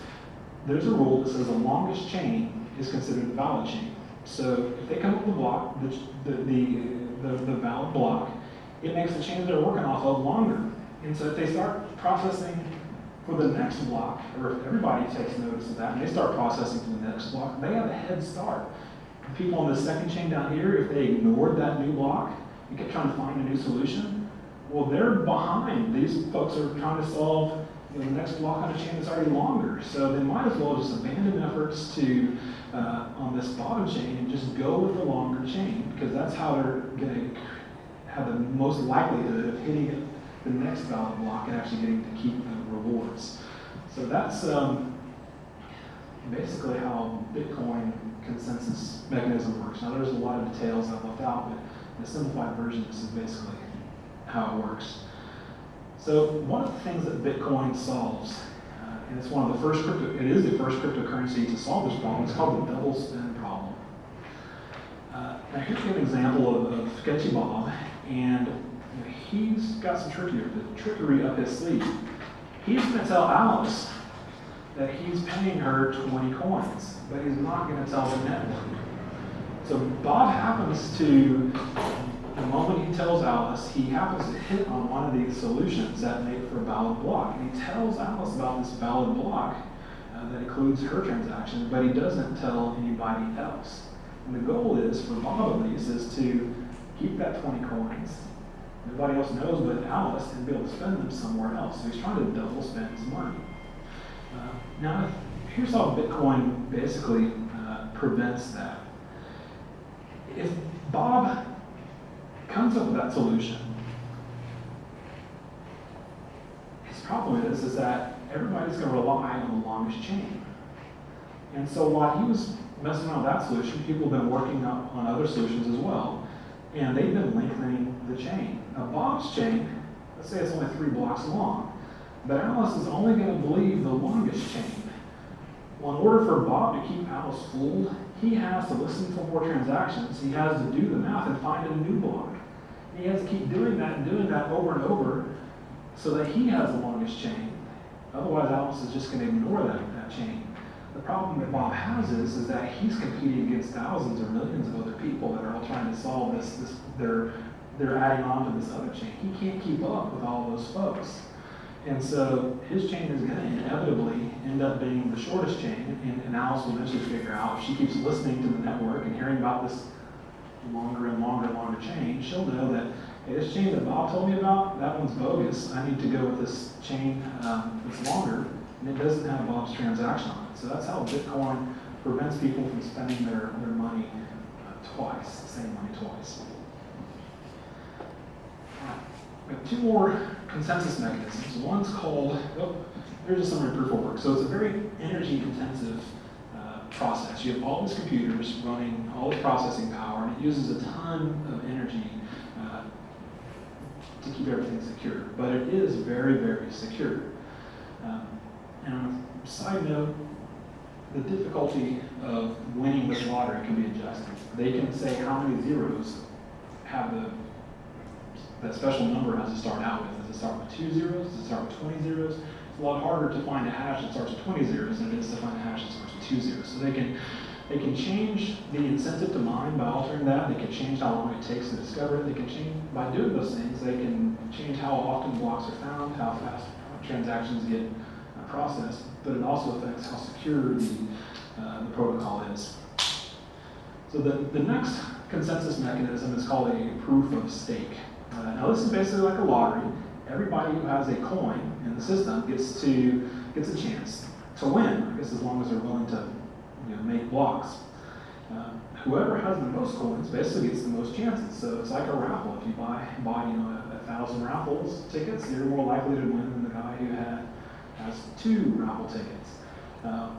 there's a rule that says the longest chain is considered the valid chain. So if they come up with a block, the valid block, it makes the chain they're working off of longer. And so if they start processing for the next block, or if everybody takes notice of that and they start processing for the next block, they have a head start. People on the second chain down here, if they ignored that new block and kept trying to find a new solution, well, they're behind. These folks are trying to solve the next block on a chain that's already longer. So they might as well just abandon efforts to, on this bottom chain, and just go with the longer chain, because that's how they're going to have the most likelihood of hitting the next valid block and actually getting to keep the rewards. So that's basically how Bitcoin consensus mechanism works. Now there's a lot of details I've left out, but the simplified version, this is basically how it works. So one of the things that Bitcoin solves, and it's one of the first it is the first cryptocurrency to solve this problem, it's called the double spend problem. Now here's an example of Sketchy Bob, and he's got some trickery up his sleeve. He's going to tell Alice that he's paying her 20 coins, but he's not going to tell the network. So Bob happens to, the moment he tells Alice, he happens to hit on one of these solutions that make for a valid block. And he tells Alice about this valid block that includes her transaction, but he doesn't tell anybody else. And the goal is, for Bob at least, is to keep that 20 coins. Nobody else knows but Alice, and be able to spend them somewhere else. So he's trying to double spend his money. Now, here's how Bitcoin basically prevents that. If Bob comes up with that solution, his problem is that everybody's going to rely on the longest chain. And so while he was messing around with that solution, people have been working on other solutions as well, and they've been lengthening the chain. Now Bob's chain, let's say it's only 3 blocks long, but Alice is only going to believe the longest chain. Well, in order for Bob to keep Alice fooled, he has to listen for more transactions. He has to do the math and find a new block. He has to keep doing that and doing that over and over so that he has the longest chain. Otherwise, Alice is just going to ignore that chain. The problem that Bob has is that he's competing against thousands or millions of other people that are all trying to solve this. They're adding on to this other chain. He can't keep up with all those folks. And so his chain is going to inevitably end up being the shortest chain, and Alice will eventually figure out, if she keeps listening to the network and hearing about this longer and longer and longer chain, she'll know that, hey, this chain that Bob told me about, that one's bogus. I need to go with this chain that's longer, and it doesn't have Bob's transaction on it. So that's how Bitcoin prevents people from spending their money twice, the same money twice. We have 2 more consensus mechanisms. One's called, here's a summary proof of work. So it's a very energy intensive process. You have all these computers running all this processing power, and it uses a ton of energy to keep everything secure. But it is very, very secure. And on a side note, the difficulty of winning this lottery can be adjusted. They can say how many zeros have that special number has to start out with. Does it start with 2 zeros? Does it start with 20 zeros? It's a lot harder to find a hash that starts with 20 zeros than it is to find a hash that starts with 2 zeros. So they can change the incentive to mine by altering that. They can change how long it takes to discover it. They can change, by doing those things, they can change how often blocks are found, how fast transactions get processed, but it also affects how secure the protocol is. So the next consensus mechanism is called a proof of stake. Now this is basically like a lottery. Everybody who has a coin in the system gets a chance to win, I guess, as long as they're willing to make blocks. Whoever has the most coins basically gets the most chances. So it's like a raffle. If you buy 1,000 raffles tickets, you're more likely to win than the guy who has 2 raffle tickets. Now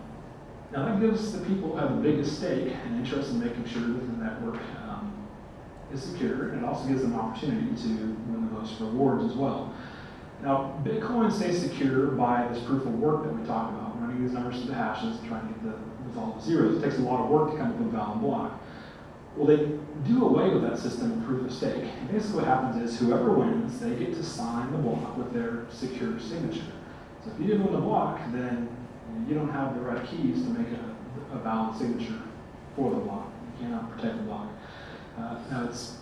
that gives the people who have the biggest stake an interest in making sure that the network is secure, and it also gives them an opportunity to win the most rewards as well. Now, Bitcoin stays secure by this proof of work that we talked about, running these numbers through the hashes and trying to get with all the zeros. It takes a lot of work to come up with a valid block. Well, they do away with that system of proof of stake. And basically what happens is whoever wins, they get to sign the block with their secure signature. So if you didn't win the block, then you don't have the right keys to make a valid signature for the block. You cannot protect the block. Now it's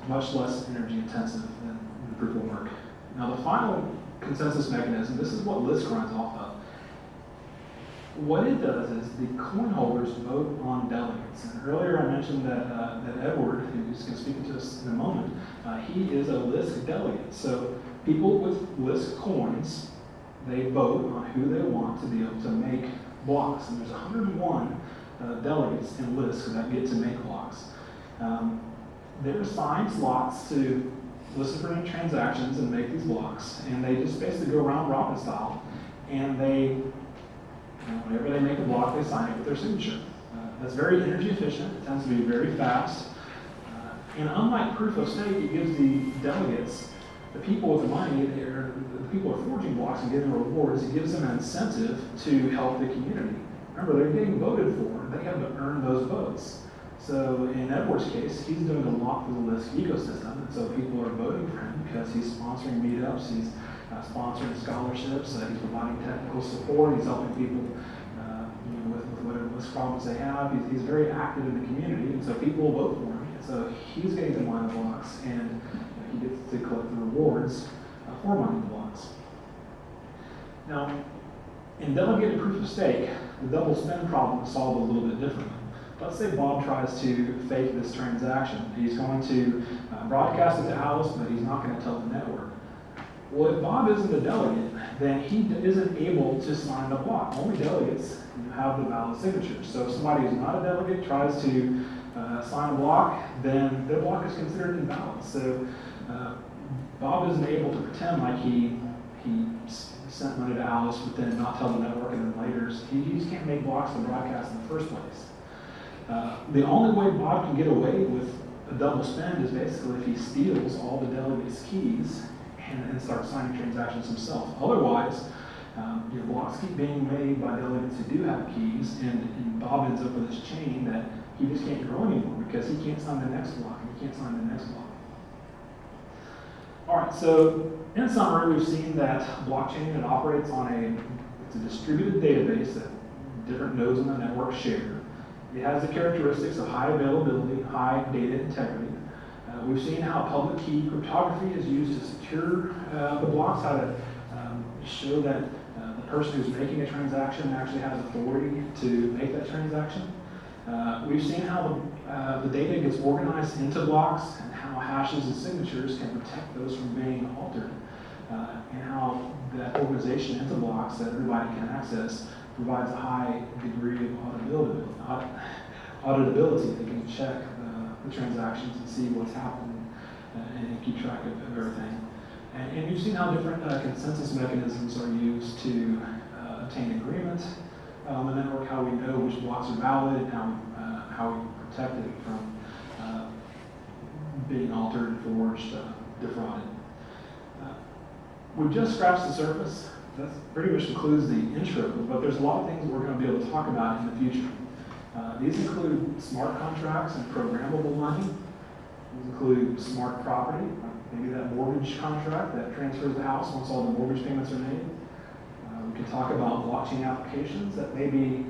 much less energy intensive than the proof of work. Now the final consensus mechanism, this is what Lisk runs off of. What it does is the coin holders vote on delegates. And earlier I mentioned that Edward, who's going to speak to us in a moment, he is a Lisk delegate. So people with Lisk coins, they vote on who they want to be able to make blocks. And there's 101 delegates in Lisk that get to make blocks. They're assigned slots to listen for any transactions and make these blocks, and they just basically go round robin style, and they, whenever they make a block, they sign it with their signature. That's very energy efficient. It tends to be very fast. And unlike proof of stake, it gives the delegates, the people with the money, the people who are forging blocks and getting rewards, it gives them an incentive to help the community. Remember, they're getting voted for. They have to earn those votes. So in Edward's case, he's doing a lot for the Lisk ecosystem, and so people are voting for him because he's sponsoring meetups, he's sponsoring scholarships, he's providing technical support, he's helping people with whatever Lisk problems they have. He's very active in the community, and so people will vote for him. And so he's getting to mine the blocks, and he gets to collect the rewards for mining the blocks. Now, in delegated proof of stake, the double spend problem is solved a little bit differently. Let's say Bob tries to fake this transaction. He's going to broadcast it to Alice, but he's not going to tell the network. Well, if Bob isn't a delegate, then he isn't able to sign the block. Only delegates have the valid signatures. So if somebody who's not a delegate tries to sign a block, then their block is considered invalid. So Bob isn't able to pretend like he sent money to Alice, but then not tell the network, and then later he just can't make blocks to broadcast in the first place. The only way Bob can get away with a double spend is basically if he steals all the delegates' keys and starts signing transactions himself. Otherwise, blocks keep being made by delegates who do have keys, and Bob ends up with this chain that he just can't grow anymore because he can't sign the next block, and he can't sign the next block. All right, so in summary, we've seen that blockchain, it operates on it's a distributed database that different nodes on the network share. It has the characteristics of high availability, high data integrity. We've seen how public key cryptography is used to secure the blocks, how to show that the person who's making a transaction actually has authority to make that transaction. We've seen how the data gets organized into blocks and how hashes and signatures can protect those from being altered, and how that organization into blocks that everybody can access provides a high degree of auditability. They can check the transactions and see what's happening and keep track of everything. And you've seen how different consensus mechanisms are used to obtain agreement on the network, how we know which blocks are valid, and how we protect it from being altered, forged, defrauded. We've just scratched the surface. That pretty much concludes the intro, but there's a lot of things we're going to be able to talk about in the future. These include smart contracts and programmable money. These include smart property, maybe that mortgage contract that transfers the house once all the mortgage payments are made. We can talk about blockchain applications that maybe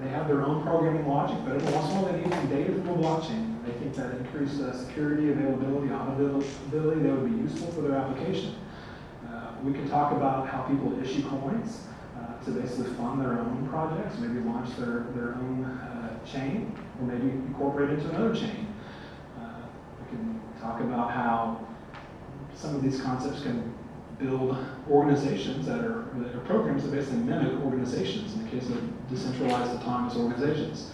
they have their own programming logic, but every once in a while they need some data from a blockchain. They think that increased security, availability, auditability, that would be useful for their application. We can talk about how people issue coins to basically fund their own projects, maybe launch their own chain, or maybe incorporate into another chain. We can talk about how some of these concepts can build organizations that are programs that basically mimic organizations in the case of decentralized autonomous organizations.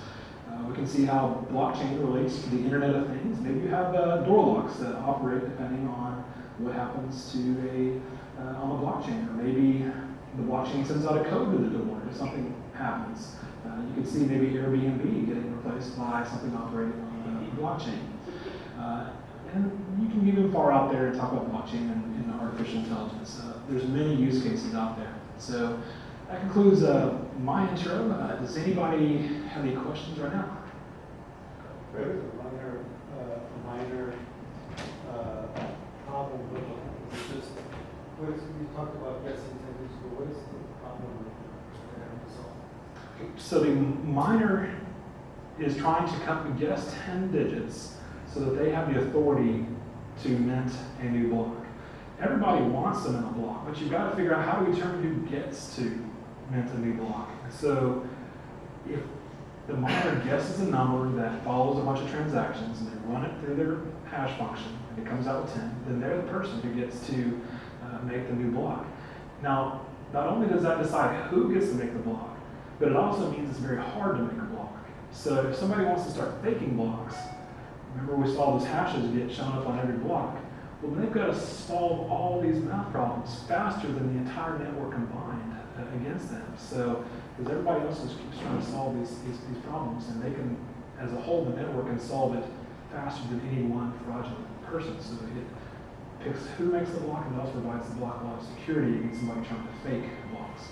We can see how blockchain relates to the Internet of Things. Maybe you have door locks that operate depending on what happens to on the blockchain, or maybe the blockchain sends out a code to the door if something happens. You can see maybe Airbnb getting replaced by something operating on the blockchain. And you can even far out there and talk about blockchain and artificial intelligence. There's many use cases out there. So that concludes my intro. Does anybody have any questions right now? There's a minor problem with it. It's just, you talked about guessing techniques, but what is the problem with having to solve? So the miner is trying to guess 10 digits so that they have the authority to mint a new block. Everybody wants to mint a block, but you've got to figure out how to determine who gets to mint a new block. So if the miner guesses a number that follows a bunch of transactions and they run it through their hash function and it comes out with 10, then they're the person who gets to make the new block. Now, not only does that decide who gets to make the block, but it also means it's very hard to make a block. So if somebody wants to start faking blocks, remember we saw those hashes get shown up on every block. Well, they've got to solve all these math problems faster than the entire network combined against them. So, because everybody else just keeps trying to solve these problems, and they can, as a whole, the network can solve it faster than any one fraudulent person. So it picks who makes the block and also provides the block a lot of security against somebody trying to fake blocks.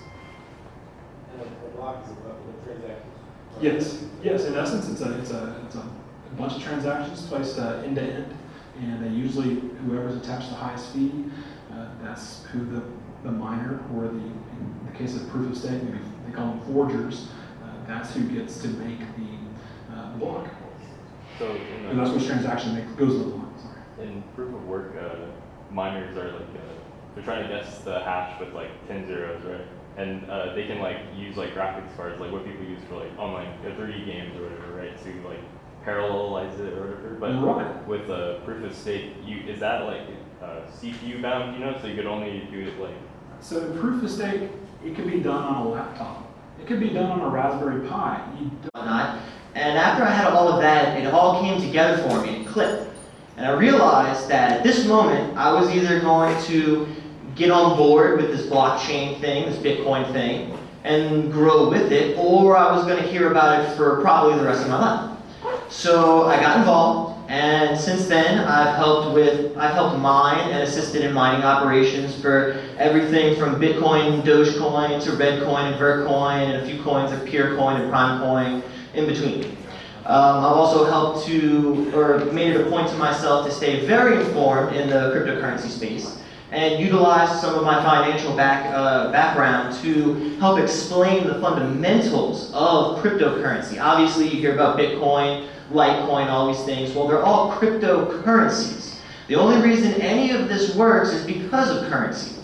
And a block is about the transactions. Yes. In essence, it's a bunch of transactions placed end to end, and they usually whoever's attached the highest fee, that's who the miner, or in the case of proof of stake, maybe they call them forgers. That's who gets to make the block. So And that's which transaction goes to the block. Sorry. in proof of work, miners are like they're trying to guess the hash with like 10 zeros, right? And they can like use like graphics cards, like what people use for like online 3D games or whatever, right? To like parallelize it or whatever. But Right. with proof of stake, is that like CPU bound? You know, so you could only do it like. So in proof of stake, it can be done on a laptop. It can be done on a Raspberry Pi. Whatnot. And after I had all of that, it all came together for me and clicked. And I realized that at this moment, I was either going to get on board with this blockchain thing, this Bitcoin thing, and grow with it, or I was going to hear about it for probably the rest of my life. So I got involved, and since then I've helped mine and assisted in mining operations for everything from Bitcoin, Dogecoin to Redcoin and Vertcoin, and a few coins like Purecoin and Primecoin in between. I've also helped made it a point to myself to stay very informed in the cryptocurrency space, and utilize some of my financial background to help explain the fundamentals of cryptocurrency. Obviously, you hear about Bitcoin, Litecoin, all these things. Well, they're all cryptocurrencies. The only reason any of this works is because of currency.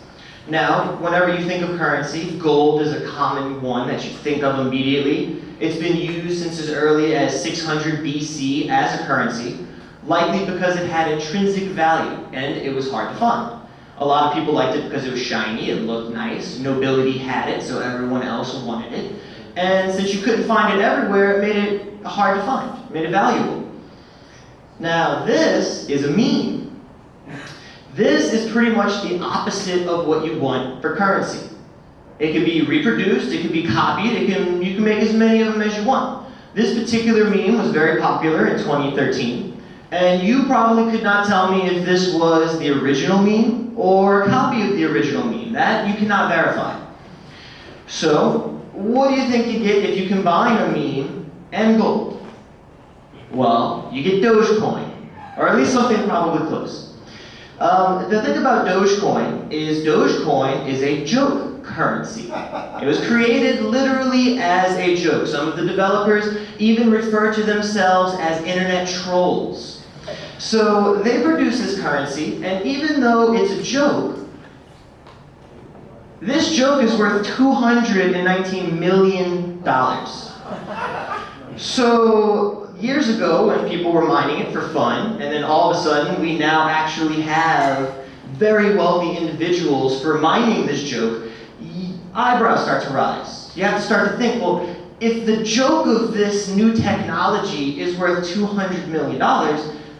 Now, whenever you think of currency, gold is a common one that you think of immediately. It's been used since as early as 600 BC as a currency, likely because it had intrinsic value and it was hard to find. A lot of people liked it because it was shiny, it looked nice, nobility had it, so everyone else wanted it. And since you couldn't find it everywhere, it made it hard to find, made it valuable. Now this is a meme. This is pretty much the opposite of what you want for currency. It can be reproduced, it can be copied, you can make as many of them as you want. This particular meme was very popular in 2013, and you probably could not tell me if this was the original meme or a copy of the original meme. That you cannot verify. So, what do you think you get if you combine a meme and gold? Well, you get Dogecoin, or at least something probably close. The thing about Dogecoin is a joke currency. It was created literally as a joke. Some of the developers even refer to themselves as internet trolls. So they produce this currency, and even though it's a joke, this joke is worth $219 million. So years ago, when people were mining it for fun, and then all of a sudden we now actually have very wealthy individuals for mining this joke, eyebrows start to rise. You have to start to think, well, if the joke of this new technology is worth $200 million,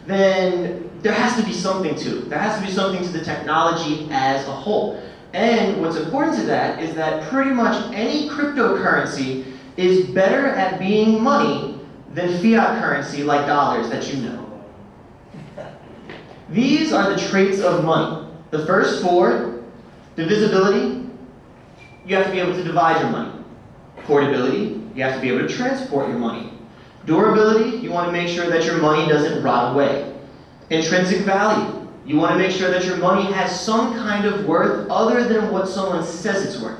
then there has to be something to it. There has to be something to the technology as a whole. And what's important to that is that pretty much any cryptocurrency is better at being money than fiat currency like dollars that you know. These are the traits of money. The first four: divisibility, you have to be able to divide your money. Portability, you have to be able to transport your money. Durability, you want to make sure that your money doesn't rot away. Intrinsic value, you want to make sure that your money has some kind of worth other than what someone says it's worth.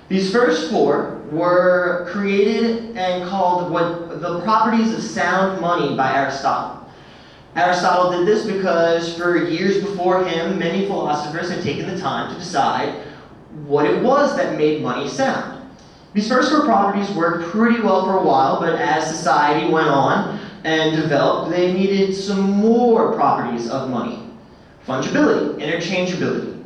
These first four were created and called the properties of sound money by Aristotle. Aristotle did this because for years before him, many philosophers had taken the time to decide what it was that made money sound. These first four properties worked pretty well for a while, but as society went on and developed, they needed some more properties of money. Fungibility, interchangeability.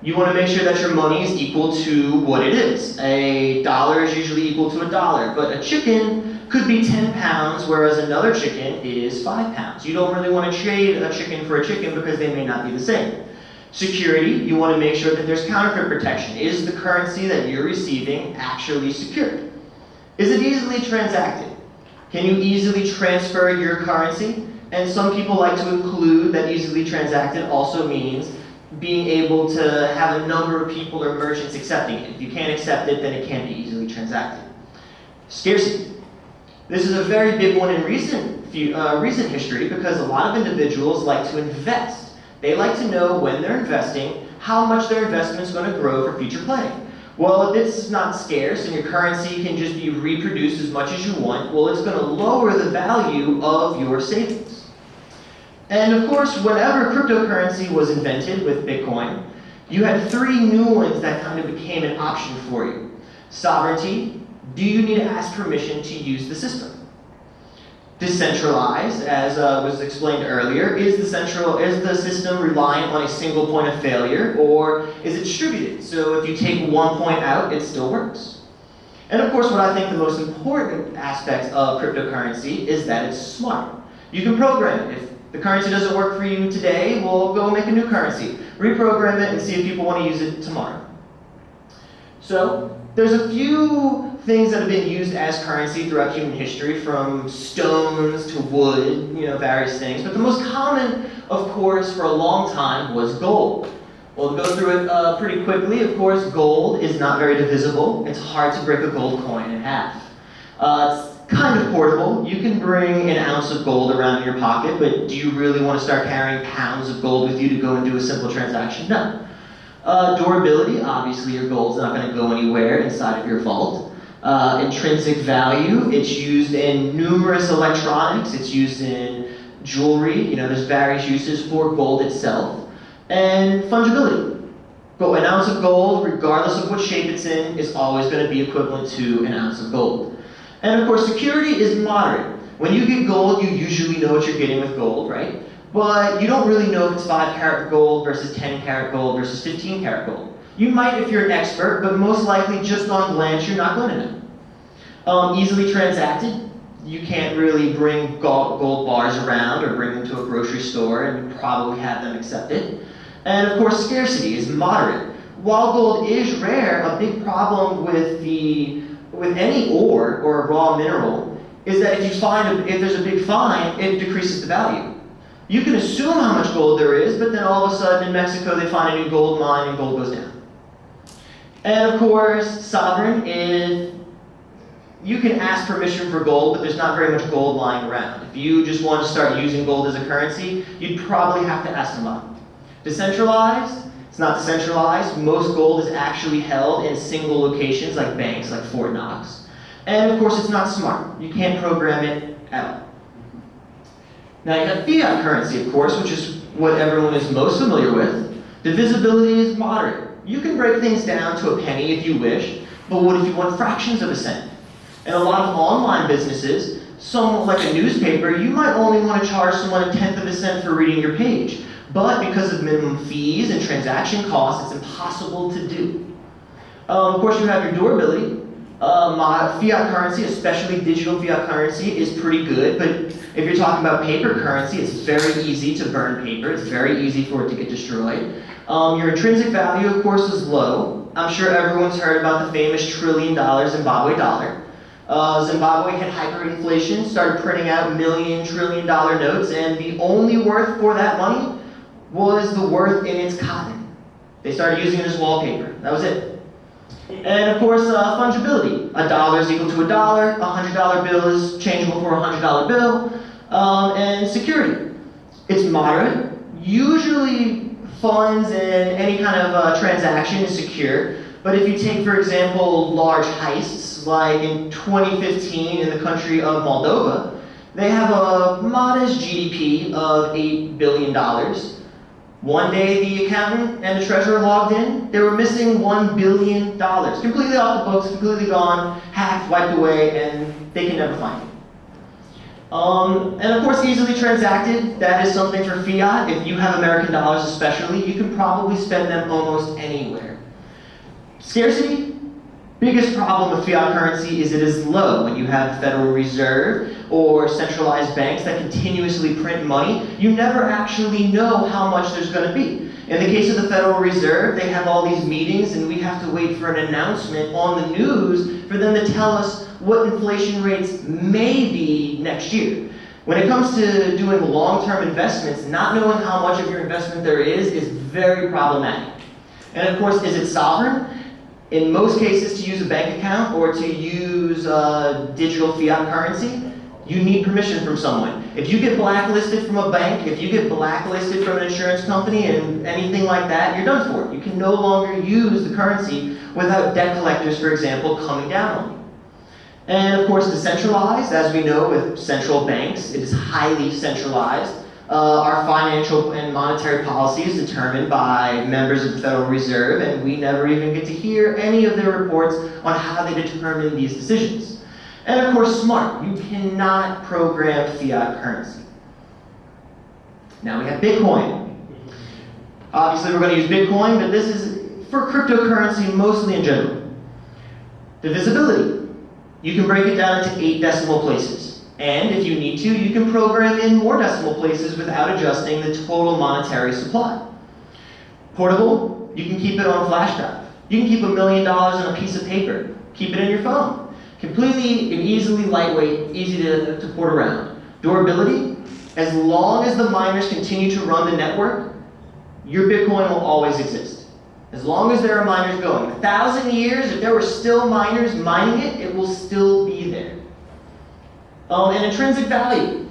You want to make sure that your money is equal to what it is. A dollar is usually equal to a dollar, but a chicken could be 10 pounds, whereas another chicken is 5 pounds. You don't really want to trade a chicken for a chicken because they may not be the same. Security, you want to make sure that there's counterfeit protection. Is the currency that you're receiving actually secured? Is it easily transacted? Can you easily transfer your currency? And some people like to include that easily transacted also means being able to have a number of people or merchants accepting it. If you can't accept it, then it can't be easily transacted. Scarcity. This is a very big one in recent history because a lot of individuals like to invest. They like to know when they're investing, how much their investment is going to grow for future planning. Well, if it's not scarce and your currency can just be reproduced as much as you want, well, it's going to lower the value of your savings. And of course, whenever cryptocurrency was invented with Bitcoin, you had 3 new ones that kind of became an option for you. Sovereignty, do you need to ask permission to use the system? Decentralized, as was explained earlier, is the system reliant on a single point of failure, or is it distributed? So if you take one point out, it still works. And of course, what I think the most important aspect of cryptocurrency is that it's smart. You can program it. If the currency doesn't work for you today, we'll go make a new currency. Reprogram it and see if people want to use it tomorrow. So there's a few things that have been used as currency throughout human history, from stones to wood, various things. But the most common, of course, for a long time was gold. We'll go through it pretty quickly. Of course, gold is not very divisible. It's hard to break a gold coin in half. It's kind of portable. You can bring an ounce of gold around in your pocket, but do you really want to start carrying pounds of gold with you to go and do a simple transaction? No. Durability, obviously your gold's not going to go anywhere inside of your vault. Intrinsic value, it's used in numerous electronics, it's used in jewelry, there's various uses for gold itself. And fungibility. An ounce of gold, regardless of what shape it's in, is always going to be equivalent to an ounce of gold. And of course, security is moderate. When you get gold, you usually know what you're getting with gold, right? But you don't really know if it's 5 karat gold versus 10 karat gold versus 15 karat gold. You might if you're an expert, but most likely just on glance, you're not going to know. Easily transacted. You can't really bring gold bars around or bring them to a grocery store and probably have them accept it. And of course, scarcity is moderate. While gold is rare, a big problem with any ore or a raw mineral is that if there's a big find, it decreases the value. You can assume how much gold there is, but then all of a sudden in Mexico they find a new gold mine and gold goes down. And of course, sovereign is, you can ask permission for gold, but there's not very much gold lying around. If you just want to start using gold as a currency, you'd probably have to ask somebody. Decentralized, it's not decentralized. Most gold is actually held in single locations like banks, like Fort Knox. And of course, it's not smart. You can't program it at all. Now you have fiat currency, of course, which is what everyone is most familiar with. Divisibility is moderate. You can break things down to a penny if you wish, but what if you want fractions of a cent? And a lot of online businesses, like a newspaper, you might only want to charge someone 1/10 of a cent for reading your page. But because of minimum fees and transaction costs, it's impossible to do. Of course, you have your durability. Fiat currency, especially digital fiat currency, is pretty good, but if you're talking about paper currency, it's very easy to burn paper. It's very easy for it to get destroyed. Your intrinsic value, of course, is low. I'm sure everyone's heard about the famous $1 trillion Zimbabwe dollar. Zimbabwe had hyperinflation, started printing out million, trillion dollar notes, and the only worth for that money was the worth in its cotton. They started using it as wallpaper. That was it. And of course, fungibility. $1 is equal to $1, $100 bill is changeable for a $100 bill, and security. It's moderate. Usually funds and any kind of transaction is secure, but if you take, for example, large heists, like in 2015 in the country of Moldova, they have a modest GDP of $8 billion. One day the accountant and the treasurer logged in, they were missing $1 billion. Completely off the books, completely gone, hacked, wiped away, and they can never find it. And of course, easily transacted, that is something for fiat. If you have American dollars especially, you can probably spend them almost anywhere. Scarcity, Biggest problem with fiat currency is it is low. When you have the Federal Reserve or centralized banks that continuously print money, you never actually know how much there's going to be. In the case of the Federal Reserve, they have all these meetings and we have to wait for an announcement on the news for them to tell us what inflation rates may be next year. When it comes to doing long-term investments, not knowing how much of your investment there is very problematic. And of course, is it sovereign? In most cases, to use a bank account or to use digital fiat currency, you need permission from someone. If you get blacklisted from a bank, if you get blacklisted from an insurance company and anything like that, you're done for. You can no longer use the currency without debt collectors, for example, coming down on you. And of course, decentralized, as we know with central banks, it is highly centralized. Our financial and monetary policy is determined by members of the Federal Reserve, and we never even get to hear any of their reports on how they determine these decisions. And of course, smart. You cannot program fiat currency. Now we have Bitcoin. Obviously, we're going to use Bitcoin, but this is for cryptocurrency mostly in general. Divisibility. You can break it down into 8 decimal places. And if you need to, you can program in more decimal places without adjusting the total monetary supply. Portable. You can keep it on a flash drive. You can keep $1 million on a piece of paper. Keep it in your phone. Completely and easily lightweight, easy to port around. Durability, as long as the miners continue to run the network, your Bitcoin will always exist. As long as there are miners going. 1,000 years, if there were still miners mining it, it will still be there. And intrinsic value.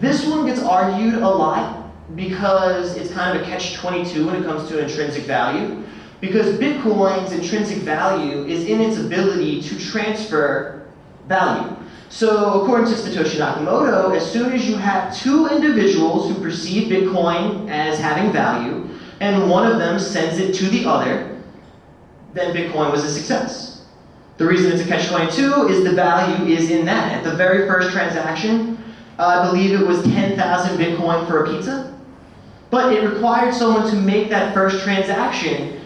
This one gets argued a lot because it's kind of a catch-22 when it comes to intrinsic value. Because Bitcoin's intrinsic value is in its ability to transfer value. So according to Satoshi Nakamoto, as soon as you have 2 individuals who perceive Bitcoin as having value, and one of them sends it to the other, then Bitcoin was a success. The reason it's a catch-22 is the value is in that. At the very first transaction, I believe it was 10,000 Bitcoin for a pizza, but it required someone to make that first transaction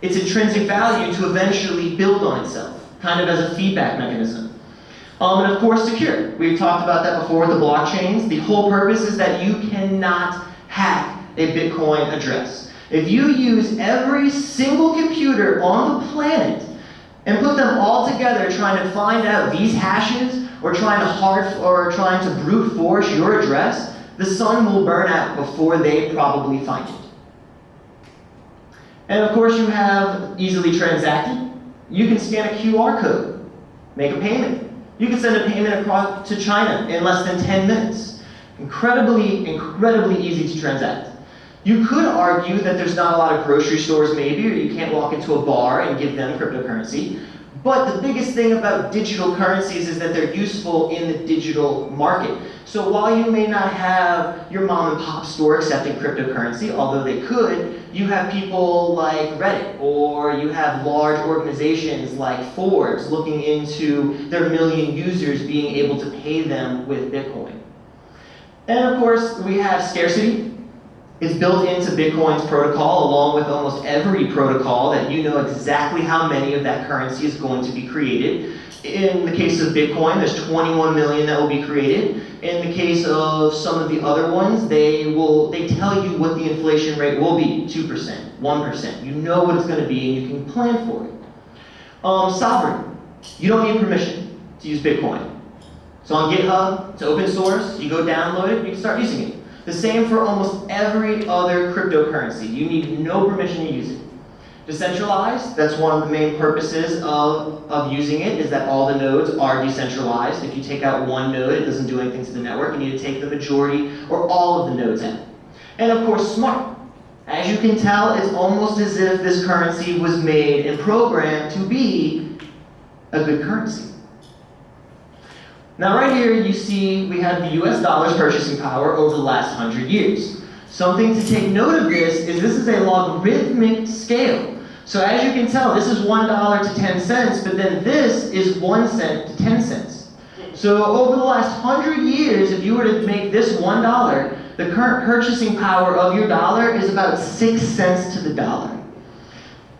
its intrinsic value to eventually build on itself, kind of as a feedback mechanism. And of course, secure. We've talked about that before with the blockchains. The whole purpose is that you cannot hack a Bitcoin address. If you use every single computer on the planet and put them all together trying to find out these hashes or trying to brute force your address, the sun will burn out before they probably find it. And of course, you have easily transacted. You can scan a QR code, make a payment. You can send a payment across to China in less than 10 minutes. Incredibly, incredibly easy to transact. You could argue that there's not a lot of grocery stores maybe, or you can't walk into a bar and give them cryptocurrency. But the biggest thing about digital currencies is that they're useful in the digital market. So while you may not have your mom and pop store accepting cryptocurrency, although they could, you have people like Reddit, or you have large organizations like Forbes looking into their 1 million users being able to pay them with Bitcoin. And of course, we have scarcity. It's built into Bitcoin's protocol, along with almost every protocol, that you know exactly how many of that currency is going to be created. In the case of Bitcoin, there's 21 million that will be created. In the case of some of the other ones, they tell you what the inflation rate will be, 2%, 1%. You know what it's going to be, and you can plan for it. Sovereign. You don't need permission to use Bitcoin. It's on GitHub, it's open source, you go download it, you can start using it. The same for almost every other cryptocurrency. You need no permission to use it. Decentralized, that's one of the main purposes of using it, is that all the nodes are decentralized. If you take out one node, it doesn't do anything to the network. You need to take the majority or all of the nodes out. And of course, smart. As you can tell, it's almost as if this currency was made and programmed to be a good currency. Now right here you see we have the US dollar's purchasing power over the last 100 years. Something to take note of this is a logarithmic scale. So as you can tell, this is $1 to 10 cents, but then this is 1 cent to 10 cents. So over the last 100 years, if you were to make this $1, the current purchasing power of your dollar is about 6 cents to the dollar.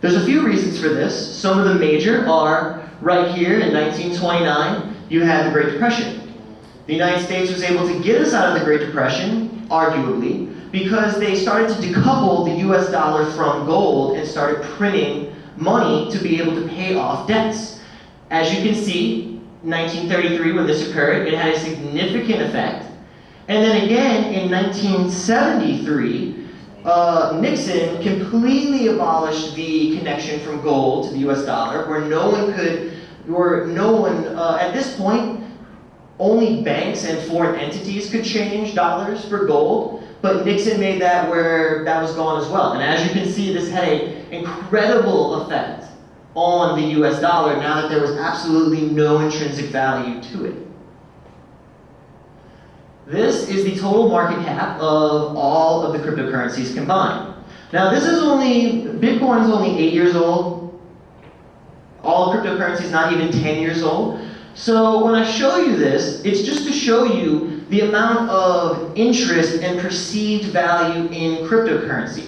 There's a few reasons for this. Some of the major are right here in 1929, you had the Great Depression. The United States was able to get us out of the Great Depression, arguably, because they started to decouple the US dollar from gold and started printing money to be able to pay off debts. As you can see, 1933, when this occurred, it had a significant effect. And then again, in 1973, Nixon completely abolished the connection from gold to the US dollar, where at this point, only banks and foreign entities could change dollars for gold, but Nixon made that where that was gone as well. And as you can see, this had an incredible effect on the US dollar now that there was absolutely no intrinsic value to it. This is the total market cap of all of the cryptocurrencies combined. Now Bitcoin is only 8 years old. All cryptocurrencies not even 10 years old. So when I show you this, it's just to show you the amount of interest and perceived value in cryptocurrency.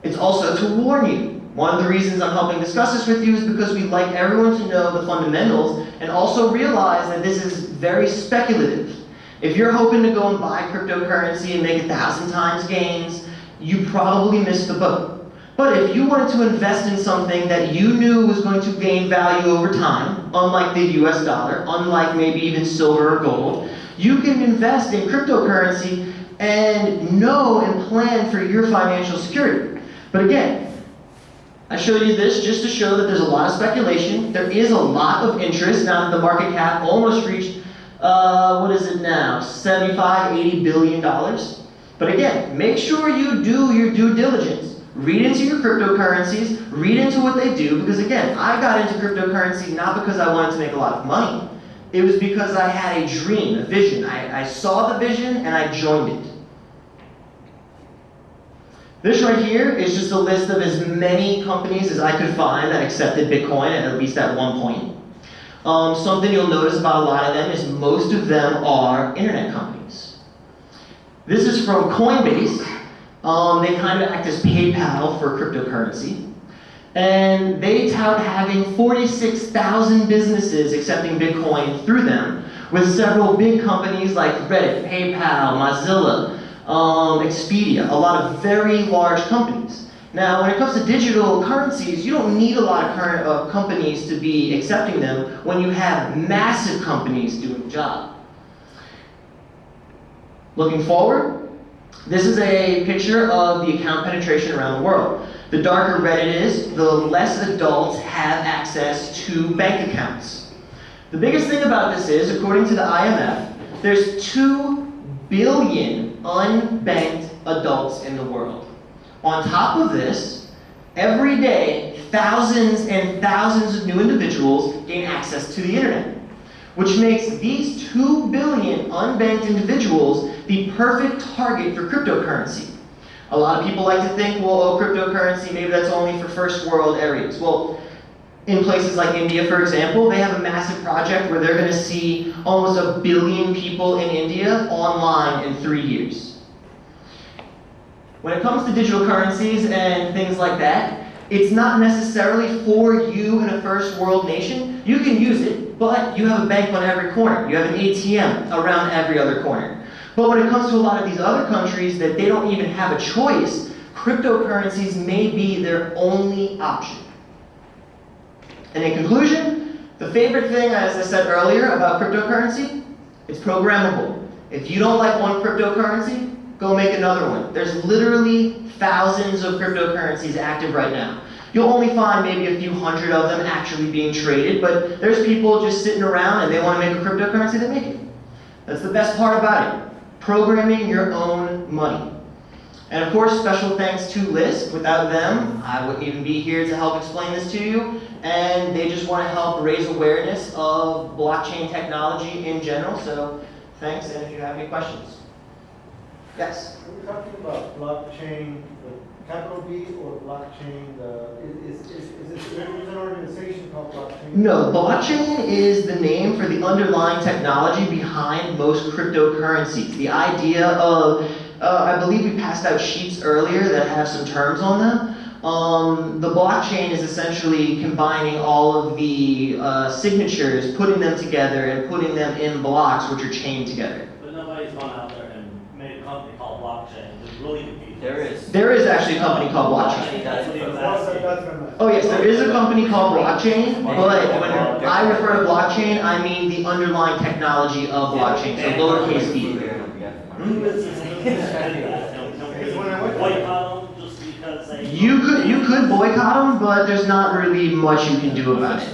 It's also to warn you. One of the reasons I'm helping discuss this with you is because we'd like everyone to know the fundamentals and also realize that this is very speculative. If you're hoping to go and buy cryptocurrency and make 1,000 times gains, you probably missed the boat. But if you wanted to invest in something that you knew was going to gain value over time, unlike the US dollar, unlike maybe even silver or gold, you can invest in cryptocurrency and know and plan for your financial security. But again, I showed you this just to show that there's a lot of speculation. There is a lot of interest now that the market cap almost reached what is it now? $75–80 billion. But again, make sure you do your due diligence. Read into your cryptocurrencies, read into what they do, because again, I got into cryptocurrency not because I wanted to make a lot of money. It was because I had a dream, a vision. I saw the vision and I joined it. This right here is just a list of as many companies as I could find that accepted Bitcoin at least at one point. Something you'll notice about a lot of them is most of them are internet companies. This is from Coinbase. They kind of act as PayPal for cryptocurrency. And they tout having 46,000 businesses accepting Bitcoin through them, with several big companies like Reddit, PayPal, Mozilla, Expedia, a lot of very large companies. Now, when it comes to digital currencies, you don't need a lot of companies to be accepting them when you have massive companies doing the job. Looking forward, this is a picture of the account penetration around the world. The darker red it is, the less adults have access to bank accounts. The biggest thing about this is, according to the IMF, there's 2 billion unbanked adults in the world. On top of this, every day, thousands and thousands of new individuals gain access to the internet, which makes these 2 billion unbanked individuals the perfect target for cryptocurrency. A lot of people like to think, well, cryptocurrency, maybe that's only for first world areas. Well, in places like India, for example, they have a massive project where they're going to see almost 1 billion people in India online in 3 years. When it comes to digital currencies and things like that, it's not necessarily for you in a first world nation. You can use it, but you have a bank on every corner. You have an ATM around every other corner. But when it comes to a lot of these other countries that they don't even have a choice, cryptocurrencies may be their only option. And in conclusion, the favorite thing, as I said earlier, about cryptocurrency, it's programmable. If you don't like one cryptocurrency, go make another one. There's literally thousands of cryptocurrencies active right now. You'll only find maybe a few hundred of them actually being traded, but there's people just sitting around and they want to make a cryptocurrency, they make it. That's the best part about it. Programming your own money. And of course, special thanks to Lisk. Without them, I wouldn't even be here to help explain this to you. And they just want to help raise awareness of blockchain technology in general. So thanks, and if you have any questions. Yes? We're talking about blockchain, the capital B, or blockchain, is an organization called blockchain? No, blockchain is the name for the underlying technology behind most cryptocurrencies. The idea of, I believe we passed out sheets earlier that have some terms on them. The blockchain is essentially combining all of the signatures, putting them together, and putting them in blocks which are chained together. But nobody's gone out there and made a company called blockchain. It's really confusing. There is actually a company called blockchain. That's what he was That's asking. gonna. Oh yes, there is a company called blockchain, but when I refer to blockchain, I mean the underlying technology of blockchain, so lowercase b. Who is this? Boycott them just because they. You could boycott them, but there's not really much you can do about it.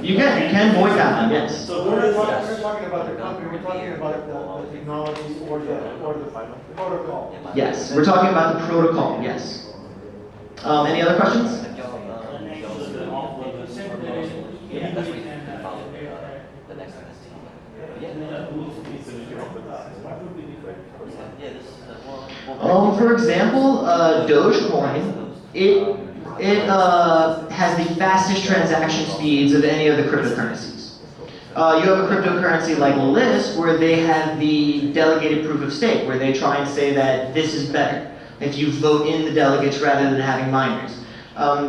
You can boycott them, yes. So We're not talking about the company, we're talking about the technology or the protocol. Yes, we're talking about the protocol, yes. Any other questions? For example, Dogecoin, it has the fastest transaction speeds of any of the cryptocurrencies. You have a cryptocurrency like Lisk, where they have the delegated proof of stake, where they try and say that this is better if you vote in the delegates rather than having miners.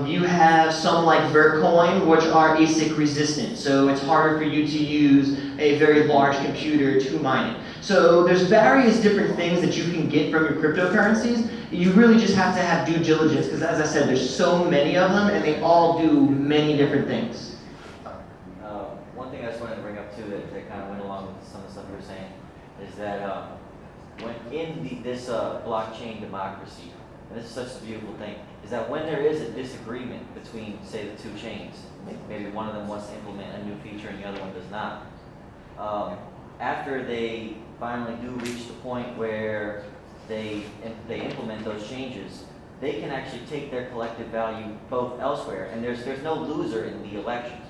You have some like Vertcoin, which are ASIC resistant, so it's harder for you to use a very large computer to mine it. So there's various different things that you can get from your cryptocurrencies. You really just have to have due diligence, because as I said, there's so many of them, and they all do many different things. One thing I just wanted to bring up too that kind of went along with some of the stuff you were saying is that when in this blockchain democracy, and this is such a beautiful thing, is that when there is a disagreement between, say, the two chains, maybe one of them wants to implement a new feature and the other one does not, after they finally do reach the point where they implement those changes, they can actually take their collective value both elsewhere, and there's no loser in the elections.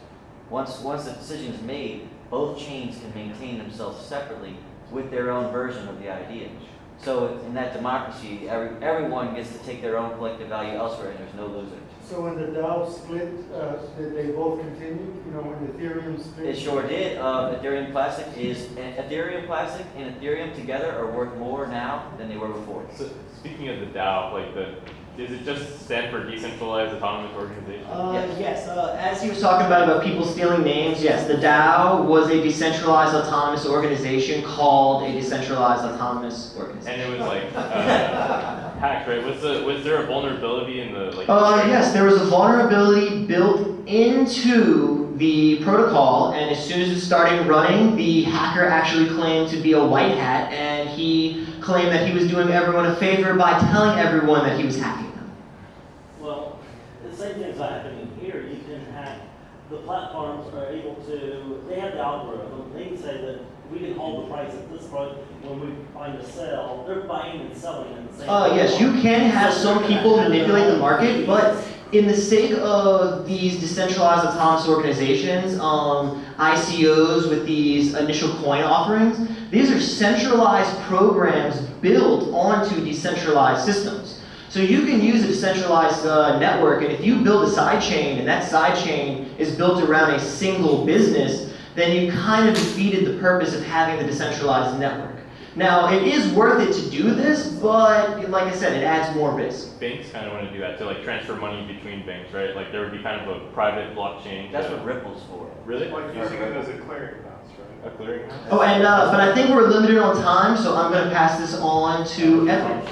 Once the decision is made, both chains can maintain themselves separately with their own version of the idea. So in that democracy, everyone gets to take their own collective value elsewhere, and there's no loser. So when the DAO split, did they both continue? You know, when Ethereum split? It sure did. Ethereum Classic and Ethereum together are worth more now than they were before. So speaking of the DAO, does it just stand for decentralized autonomous organization? Yes, as he was talking about people stealing names, yes, the DAO was a decentralized autonomous organization called a decentralized autonomous organization. And it was hacked, right? Was there a vulnerability in the Yes, there was a vulnerability built into the protocol, and as soon as it started running, the hacker actually claimed to be a white hat, and he claimed that he was doing everyone a favor by telling everyone that he was hacking them. Well, the same thing's happening here. You can hack. The platforms are able to. They have the algorithm. They can say that we can hold the price at this point when we find a sell. They're buying and selling in the same. Yes, you can have some people manipulate the market, but in the sake of these decentralized autonomous organizations, ICOs with these initial coin offerings, these are centralized programs built onto decentralized systems. So you can use a decentralized network, and if you build a sidechain and that sidechain is built around a single business, then you kind of defeated the purpose of having the decentralized network. Now, it is worth it to do this, but like I said, it adds more risk. Banks kind of want to do that, to transfer money between banks, right? There would be kind of a private blockchain. That's what Ripple's for. Really? Like using it as a clearinghouse, right? A clearinghouse? Oh, and but I think we're limited on time, so I'm going to pass this on to Edward.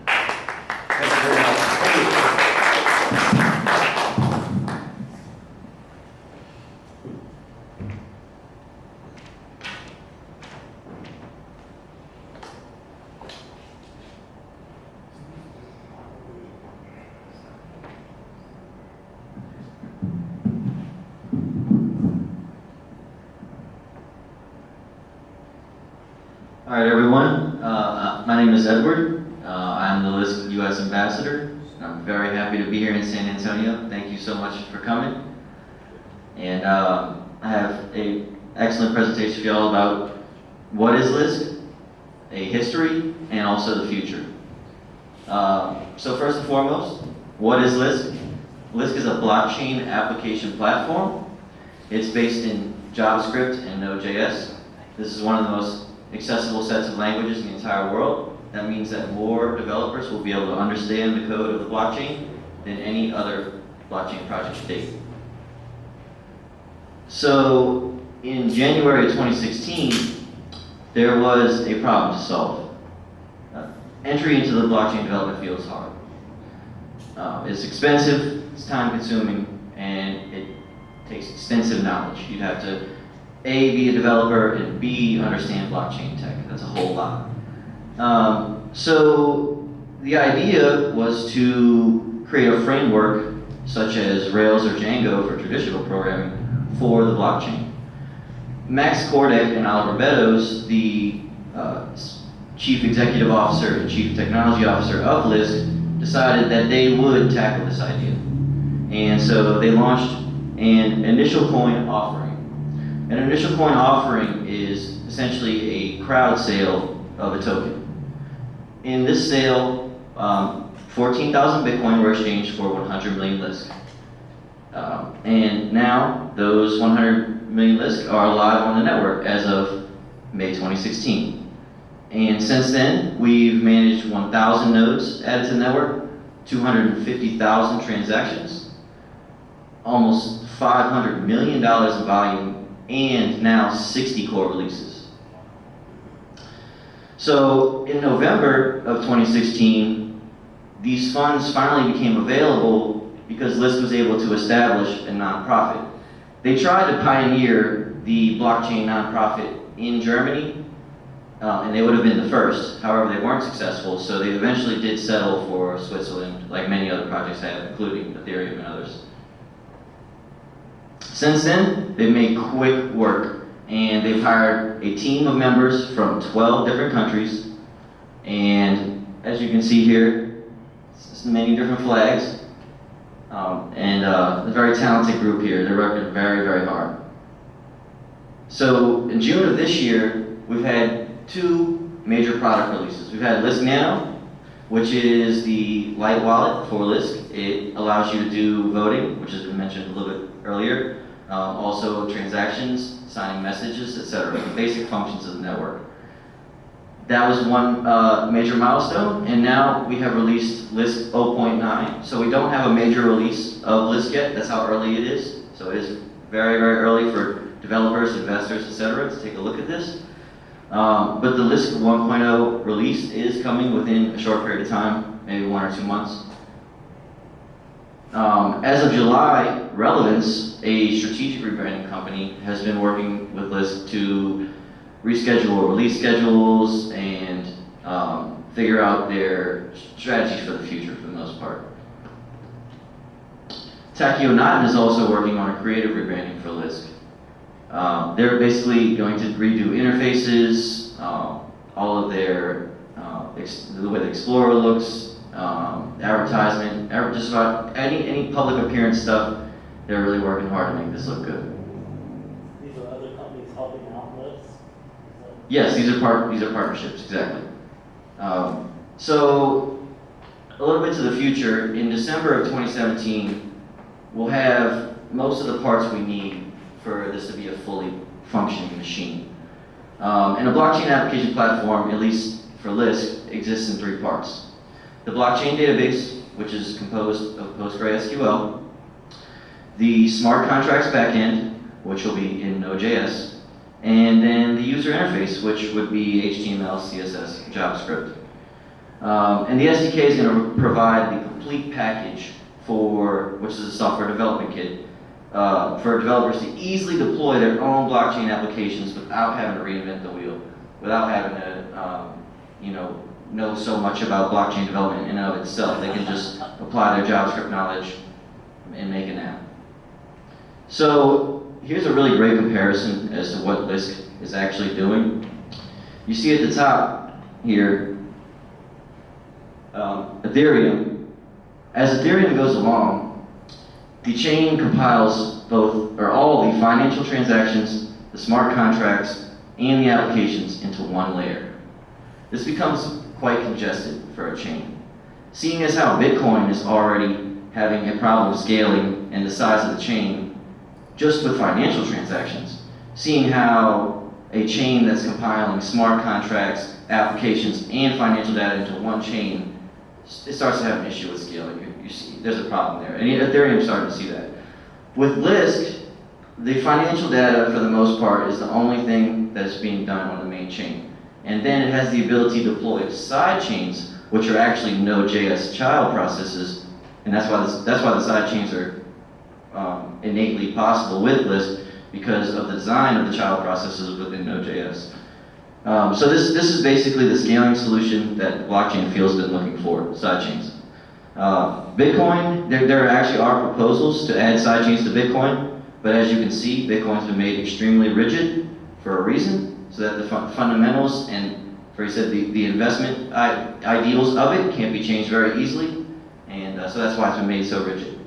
Thank you very much. All right, everyone. My name is Edward. I'm the Lisk U.S. Ambassador. I'm very happy to be here in San Antonio. Thank you so much for coming. And I have an excellent presentation for y'all about what is Lisk, a history, and also the future. So first and foremost, what is Lisk? Lisk is a blockchain application platform. It's based in JavaScript and Node.js. This is one of the most accessible sets of languages in the entire world. That means that more developers will be able to understand the code of the blockchain than any other blockchain project to date. So in January of 2016, there was a problem to solve. Entry into the blockchain development field is hard. It's expensive, it's time consuming, and it takes extensive knowledge. You'd have to A, be a developer, and B, understand blockchain tech. That's a whole lot. So the idea was to create a framework such as Rails or Django for traditional programming for the blockchain. Max Kordek and Oliver Meadows, the Chief Executive Officer and Chief Technology Officer of Lisk, decided that they would tackle this idea. And so they launched an initial coin offering. An initial coin offering is essentially a crowd sale of a token. In this sale, 14,000 Bitcoin were exchanged for 100 million Lisk. And now those 100 million Lisk are live on the network as of May 2016. And since then, we've managed 1,000 nodes added to the network, 250,000 transactions, almost $500 million in volume, and now 60 core releases. So in November of 2016, these funds finally became available because Lisk was able to establish a nonprofit. They tried to pioneer the blockchain nonprofit in Germany, and they would have been the first. However, they weren't successful, so they eventually did settle for Switzerland, like many other projects have, including Ethereum and others. Since then, they've made quick work, and they've hired a team of members from 12 different countries, and as you can see here, it's many different flags, and a very talented group here. They're working very, very hard. So in June of this year, we've had 2 major product releases. We've had Lisk Nano, which is the light wallet for Lisk. It allows you to do voting, which has been mentioned a little bit earlier, also transactions, signing messages, etc. The basic functions of the network. That was one major milestone, and now we have released Lisk 0.9. So we don't have a major release of Lisk yet. That's how early it is. So it is very, very early for developers, investors, etc. to take a look at this. But the Lisk 1.0 release is coming within a short period of time, maybe 1 or 2 months. As of July, Relevance, a strategic rebranding company, has been working with Lisk to reschedule release schedules and figure out their strategies for the future for the most part. Takio is also working on a creative rebranding for Lisk. They're basically going to redo interfaces, all of their, the way the Explorer looks, advertisement, just about any public appearance stuff. They're really working hard to make this look good. These are other companies helping out with? Yes, these are partnerships, exactly. So a little bit to the future, in December of 2017, we'll have most of the parts we need for this to be a fully functioning machine. And a blockchain application platform, at least for Lisk, exists in 3 parts. The blockchain database, which is composed of PostgreSQL, the smart contracts backend, which will be in Node.js, and then the user interface, which would be HTML, CSS, JavaScript. And the SDK is going to provide the complete package which is a software development kit, for developers to easily deploy their own blockchain applications without having to reinvent the wheel, without having to, know so much about blockchain development in and of itself. They can just apply their JavaScript knowledge and make an app. So here's a really great comparison as to what Lisk is actually doing. You see at the top here, Ethereum. As Ethereum goes along, the chain compiles all the financial transactions, the smart contracts, and the applications into one layer. This becomes quite congested for a chain. Seeing as how Bitcoin is already having a problem scaling and the size of the chain just with financial transactions, seeing how a chain that's compiling smart contracts, applications, and financial data into one chain, it starts to have an issue with scaling. You see, there's a problem there. And Ethereum's starting to see that. With Lisk, the financial data, for the most part, is the only thing that is being done on the main chain. And then it has the ability to deploy side chains, which are actually Node.js child processes, and that's why the side chains are innately possible with Lisk, because of the design of the child processes within Node.js. So this is basically the scaling solution that the blockchain field's been looking for, sidechains. Bitcoin, there actually are proposals to add sidechains to Bitcoin, but as you can see, Bitcoin's been made extremely rigid for a reason, so that the fundamentals and, for you said, the investment ideals of it can't be changed very easily, and so that's why it's been made so rigid.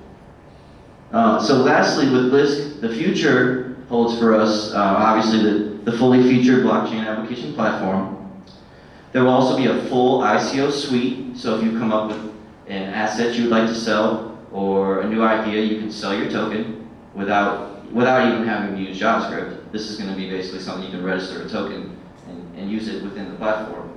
So lastly, with Lisk, the future holds for us, obviously, the fully featured blockchain application platform. There will also be a full ICO suite, so if you come up with an asset you would like to sell or a new idea, you can sell your token without even having to use JavaScript. This is going to be basically something you can register a token and use it within the platform.